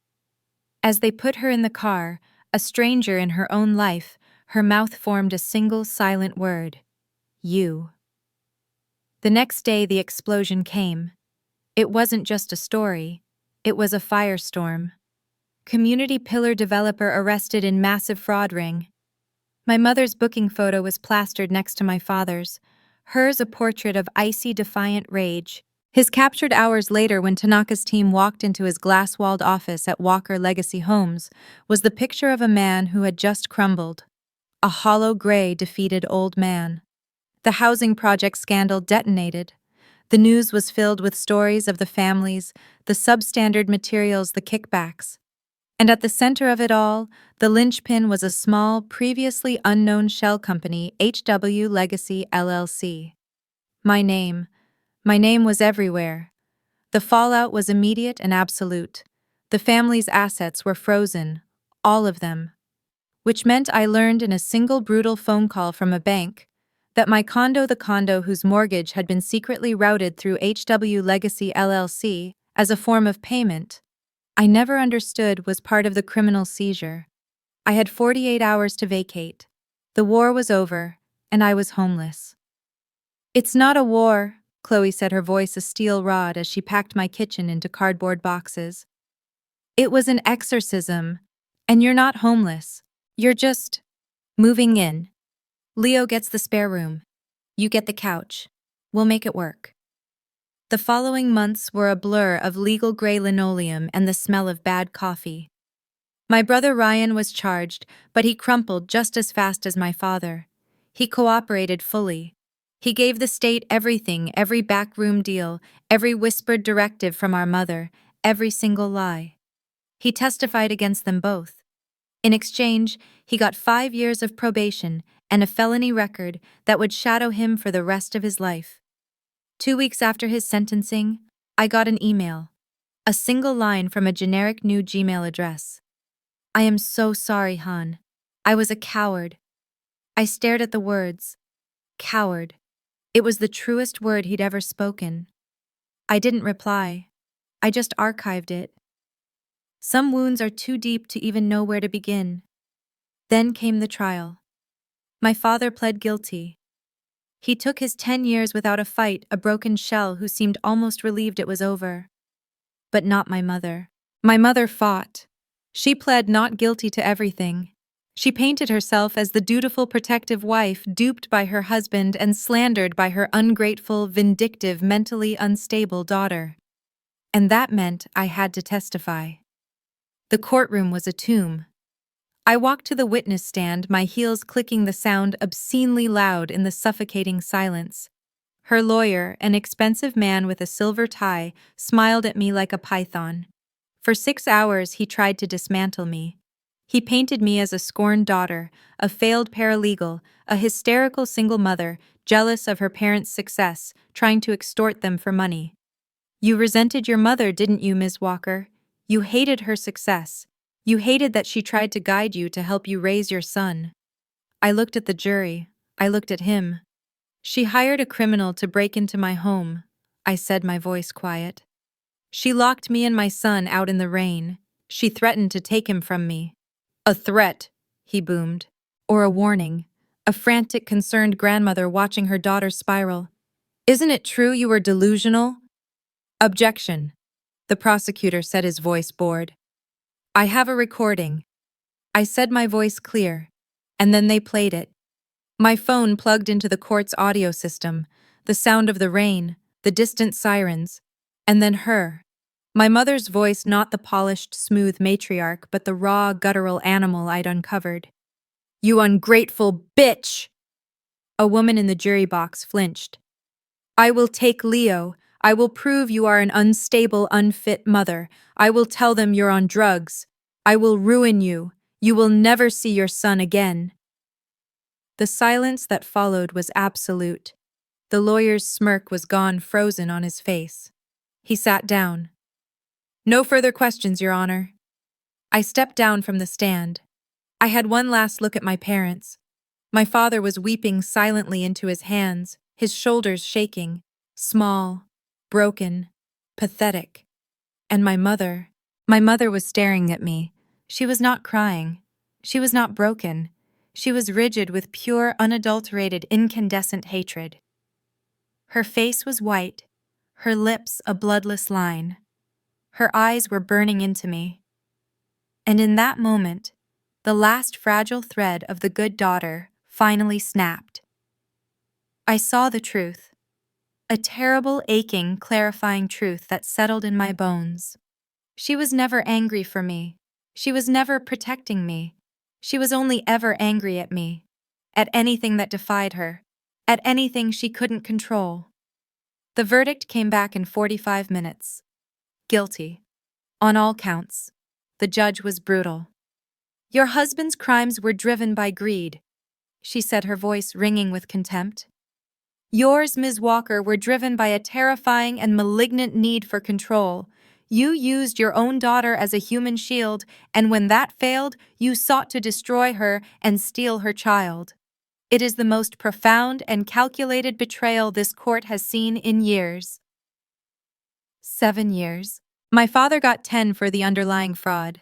As they put her in the car, a stranger in her own life, her mouth formed a single silent word. "You." The next day the explosion came. It wasn't just a story. It was a firestorm. Community pillar developer arrested in massive fraud ring. My mother's booking photo was plastered next to my father's. Hers a portrait of icy, defiant rage. His captured hours later when Tanaka's team walked into his glass-walled office at Walker Legacy Homes was the picture of a man who had just crumbled. A hollow, gray, defeated old man. The housing project scandal detonated. The news was filled with stories of the families, the substandard materials, the kickbacks. And at the center of it all, the linchpin was a small, previously unknown shell company, HW Legacy LLC. My name was everywhere. The fallout was immediate and absolute. The family's assets were frozen, all of them. Which meant I learned in a single brutal phone call from a bank That my condo, the condo whose mortgage had been secretly routed through HW Legacy LLC as a form of payment, I never understood was part of the criminal seizure. I had 48 hours to vacate. The war was over, and I was homeless. It's not a war, Chloe said, her voice a steel rod as she packed my kitchen into cardboard boxes. It was an exorcism, and you're not homeless. You're just moving in. Leo gets the spare room. You get the couch. We'll make it work. The following months were a blur of legal gray linoleum and the smell of bad coffee. My brother Ryan was charged, but he crumpled just as fast as my father. He cooperated fully. He gave the state everything, every backroom deal, every whispered directive from our mother, every single lie. He testified against them both. In exchange, he got 5 years of probation and a felony record that would shadow him for the rest of his life. 2 weeks after his sentencing, I got an email. A single line from a generic new Gmail address. I am so sorry, Han. I was a coward. I stared at the words. Coward. It was the truest word he'd ever spoken. I didn't reply. I just archived it. Some wounds are too deep to even know where to begin. Then came the trial. My father pled guilty. He took his 10 years without a fight, a broken shell who seemed almost relieved it was over. But not my mother. My mother fought. She pled not guilty to everything. She painted herself as the dutiful, protective wife duped by her husband and slandered by her ungrateful, vindictive, mentally unstable daughter. And that meant I had to testify. The courtroom was a tomb. I walked to the witness stand, my heels clicking the sound obscenely loud in the suffocating silence. Her lawyer, an expensive man with a silver tie, smiled at me like a python. For 6 hours he tried to dismantle me. He painted me as a scorned daughter, a failed paralegal, a hysterical single mother, jealous of her parents' success, trying to extort them for money. You resented your mother, didn't you, Ms. Walker? You hated her success. You hated that she tried to guide you to help you raise your son. I looked at the jury. I looked at him. She hired a criminal to break into my home, I said, my voice quiet. She locked me and my son out in the rain. She threatened to take him from me. A threat, he boomed. Or a warning. A frantic, concerned grandmother watching her daughter spiral. Isn't it true you were delusional? Objection. The prosecutor said, his voice bored. I have a recording. I said, my voice clear. And then they played it. My phone plugged into the court's audio system, the sound of the rain, the distant sirens, and then her. My mother's voice, not the polished, smooth matriarch, but the raw, guttural animal I'd uncovered. You ungrateful bitch! A woman in the jury box flinched. I will take Leo. I will prove you are an unstable, unfit mother. I will tell them you're on drugs. I will ruin you. You will never see your son again. The silence that followed was absolute. The lawyer's smirk was gone, frozen on his face. He sat down. No further questions, Your Honor. I stepped down from the stand. I had one last look at my parents. My father was weeping silently into his hands, his shoulders shaking, small, broken, pathetic. And my mother was staring at me. She was not crying. She was not broken. She was rigid with pure, unadulterated, incandescent hatred. Her face was white, her lips a bloodless line. Her eyes were burning into me. And in that moment, the last fragile thread of the good daughter finally snapped. I saw the truth. A terrible, aching, clarifying truth that settled in my bones. She was never angry for me. She was never protecting me. She was only ever angry at me, at anything that defied her, at anything she couldn't control. The verdict came back in 45 minutes. Guilty. On all counts. The judge was brutal. Your husband's crimes were driven by greed, she said, her voice ringing with contempt. Yours, Ms. Walker, were driven by a terrifying and malignant need for control. You used your own daughter as a human shield, and when that failed, you sought to destroy her and steal her child. It is the most profound and calculated betrayal this court has seen in years. 7 years. My father got 10 for the underlying fraud.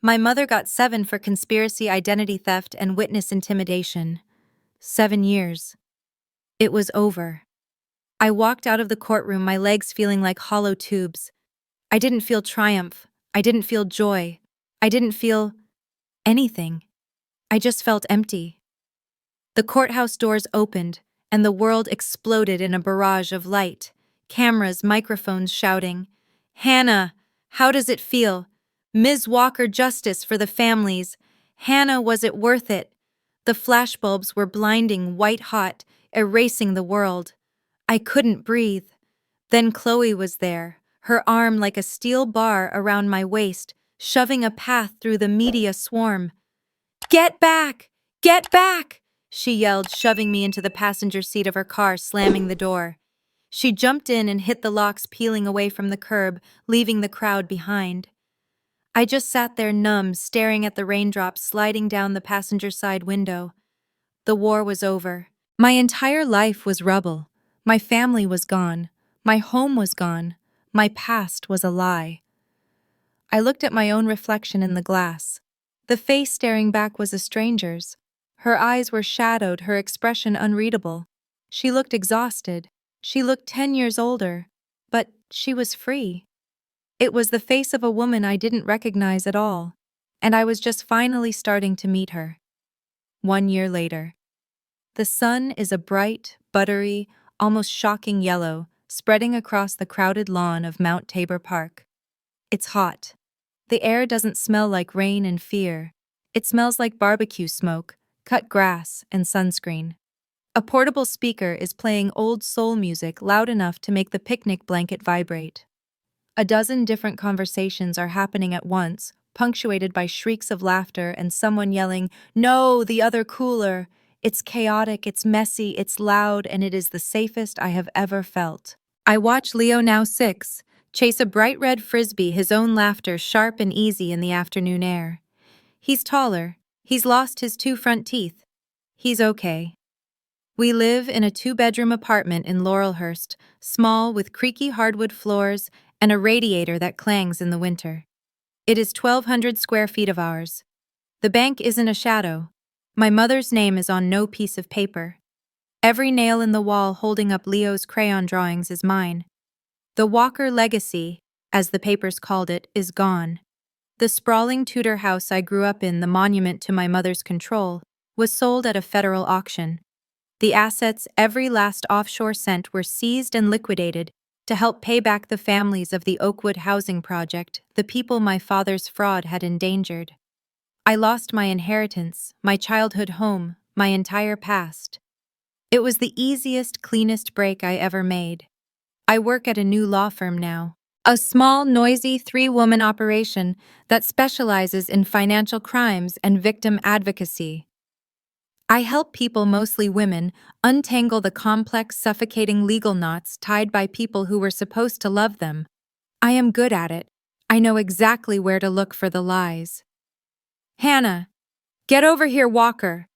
My mother got 7 for conspiracy, identity theft, and witness intimidation. 7 years. It was over. I walked out of the courtroom, my legs feeling like hollow tubes. I didn't feel triumph. I didn't feel joy. I didn't feel anything. I just felt empty. The courthouse doors opened, and the world exploded in a barrage of light. Cameras, microphones shouting, "Hannah, how does it feel? Ms. Walker, justice for the families. Hannah, was it worth it?" The flashbulbs were blinding, white hot, erasing the world. I couldn't breathe. Then Chloe was there, her arm like a steel bar around my waist, shoving a path through the media swarm. "Get back! Get back!" she yelled, shoving me into the passenger seat of her car, slamming the door. She jumped in and hit the locks, peeling away from the curb, leaving the crowd behind. I just sat there numb, staring at the raindrops sliding down the passenger side window. The war was over. My entire life was rubble. My family was gone. My home was gone. My past was a lie. I looked at my own reflection in the glass. The face staring back was a stranger's. Her eyes were shadowed, her expression unreadable. She looked exhausted. She looked 10 years older. But she was free. It was the face of a woman I didn't recognize at all. And I was just finally starting to meet her. 1 year later. The sun is a bright, buttery, almost shocking yellow, spreading across the crowded lawn of Mount Tabor Park. It's hot. The air doesn't smell like rain and fear. It smells like barbecue smoke, cut grass, and sunscreen. A portable speaker is playing old soul music loud enough to make the picnic blanket vibrate. A dozen different conversations are happening at once, punctuated by shrieks of laughter and someone yelling, "No, the other cooler." It's chaotic, it's messy, it's loud, and it is the safest I have ever felt. I watch Leo, now 6, chase a bright red frisbee, his own laughter sharp and easy in the afternoon air. He's taller. He's lost his 2 front teeth. He's okay. We live in a 2-bedroom apartment in Laurelhurst, small with creaky hardwood floors and a radiator that clangs in the winter. It is 1,200 square feet of ours. The bank isn't a shadow. My mother's name is on no piece of paper. Every nail in the wall holding up Leo's crayon drawings is mine. The Walker legacy, as the papers called it, is gone. The sprawling Tudor house I grew up in, the monument to my mother's control, was sold at a federal auction. The assets, every last offshore cent, were seized and liquidated to help pay back the families of the Oakwood housing project, the people my father's fraud had endangered. I lost my inheritance, my childhood home, my entire past. It was the easiest, cleanest break I ever made. I work at a new law firm now. A small, noisy 3-woman operation that specializes in financial crimes and victim advocacy. I help people, mostly women, untangle the complex, suffocating legal knots tied by people who were supposed to love them. I am good at it. I know exactly where to look for the lies. "Hannah, get over here, Walker,"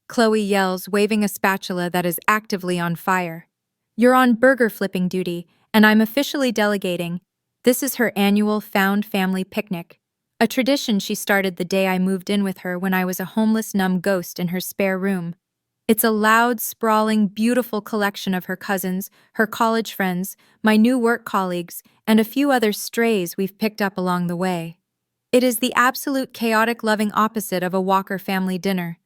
Chloe yells, waving a spatula that is actively on fire. "You're on burger flipping duty, and I'm officially delegating." This is her annual found family picnic, a tradition she started the day I moved in with her when I was a homeless, numb ghost in her spare room. It's a loud, sprawling, beautiful collection of her cousins, her college friends, my new work colleagues, and a few other strays we've picked up along the way. It is the absolute chaotic, loving opposite of a Walker family dinner.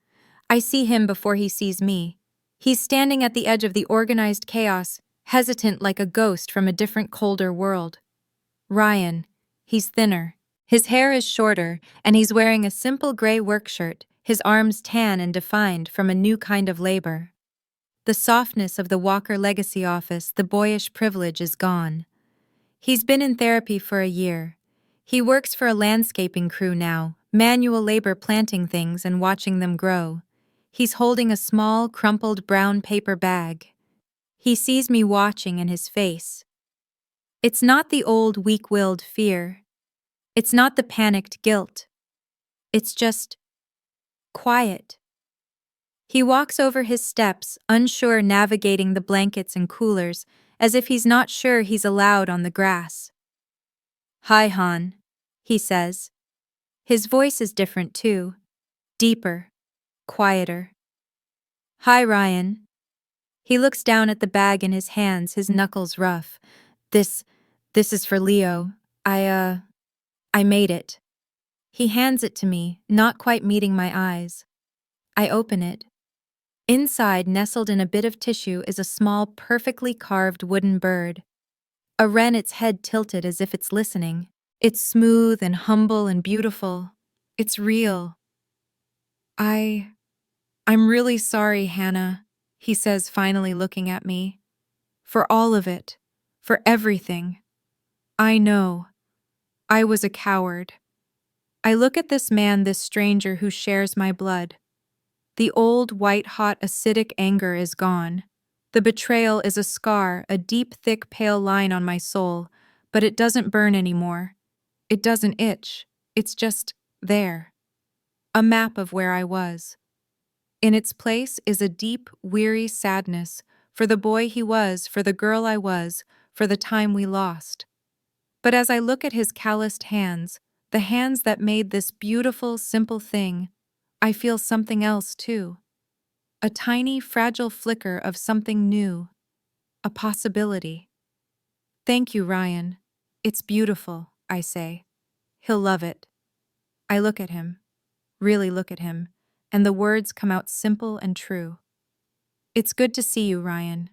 I see him before he sees me. He's standing at the edge of the organized chaos, hesitant like a ghost from a different, colder world. Ryan. He's thinner. His hair is shorter, and he's wearing a simple gray work shirt, his arms tan and defined from a new kind of labor. The softness of the Walker legacy office, the boyish privilege, is gone. He's been in therapy for a year. He works for a landscaping crew now, manual labor, planting things and watching them grow. He's holding a small, crumpled brown paper bag. He sees me watching, and his face. It's not the old, weak-willed fear. It's not the panicked guilt. It's just quiet. He walks over his steps, unsure navigating the blankets and coolers, as if he's not sure he's allowed on the grass. "Hi, Han," he says. His voice is different too, deeper, quieter. "Hi, Ryan." He looks down at the bag in his hands, his knuckles rough. This is for Leo. I made it." He hands it to me, not quite meeting my eyes. I open it. Inside, nestled in a bit of tissue, is a small, perfectly carved wooden bird. A wren, its head tilted as if it's listening. It's smooth and humble and beautiful. It's real. I'm really sorry, Hannah," he says, finally looking at me. "For all of it. For everything. I know. I was a coward." I look at this man, this stranger who shares my blood. The old, white-hot, acidic anger is gone. The betrayal is a scar, a deep, thick, pale line on my soul, but it doesn't burn anymore. It doesn't itch. It's just there. A map of where I was. In its place is a deep, weary sadness for the boy he was, for the girl I was, for the time we lost. But as I look at his calloused hands, the hands that made this beautiful, simple thing, I feel something else too. A tiny, fragile flicker of something new. A possibility. "Thank you, Ryan. It's beautiful," I say. "He'll love it." I look at him, really look at him, and the words come out simple and true. "It's good to see you, Ryan."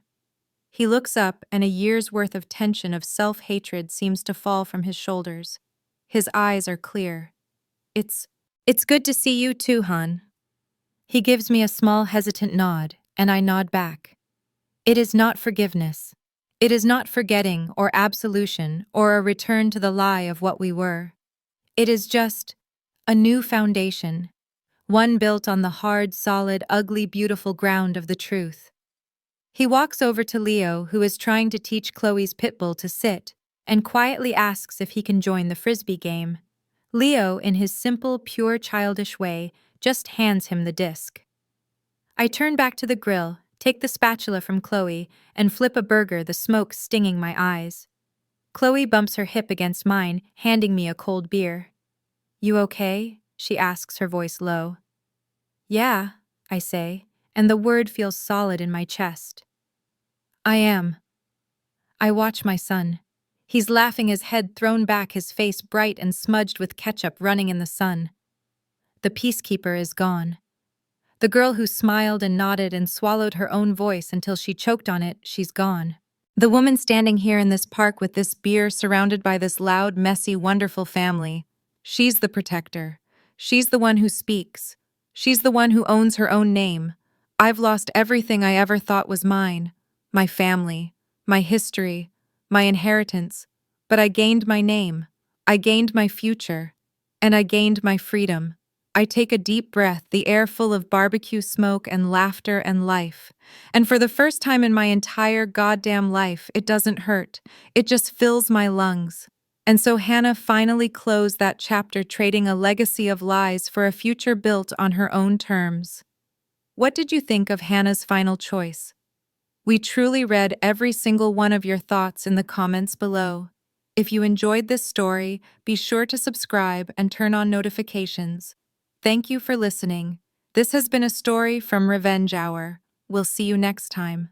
He looks up, and a year's worth of tension, of self-hatred seems to fall from his shoulders. His eyes are clear. It's good to see you too, hon." He gives me a small, hesitant nod, and I nod back. It is not forgiveness. It is not forgetting or absolution or a return to the lie of what we were. It is just a new foundation, one built on the hard, solid, ugly, beautiful ground of the truth. He walks over to Leo, who is trying to teach Chloe's pit bull to sit, and quietly asks if he can join the frisbee game. Leo, in his simple, pure, childish way, just hands him the disc. I turn back to the grill, take the spatula from Chloe, and flip a burger, the smoke stinging my eyes. Chloe bumps her hip against mine, handing me a cold beer. "You okay?" she asks, her voice low. "Yeah," I say, and the word feels solid in my chest. "I am." I watch my son. He's laughing, his head thrown back, his face bright and smudged with ketchup running in the sun. The peacekeeper is gone. The girl who smiled and nodded and swallowed her own voice until she choked on it, she's gone. The woman standing here in this park with this beer, surrounded by this loud, messy, wonderful family, she's the protector. She's the one who speaks. She's the one who owns her own name. I've lost everything I ever thought was mine. My family, my history, my inheritance. But I gained my name. I gained my future. And I gained my freedom. I take a deep breath, the air full of barbecue smoke and laughter and life. And for the first time in my entire goddamn life, it doesn't hurt. It just fills my lungs. And so Hannah finally closed that chapter, trading a legacy of lies for a future built on her own terms. What did you think of Hannah's final choice? We truly read every single one of your thoughts in the comments below. If you enjoyed this story, be sure to subscribe and turn on notifications. Thank you for listening. This has been a story from Revenge Hour. We'll see you next time.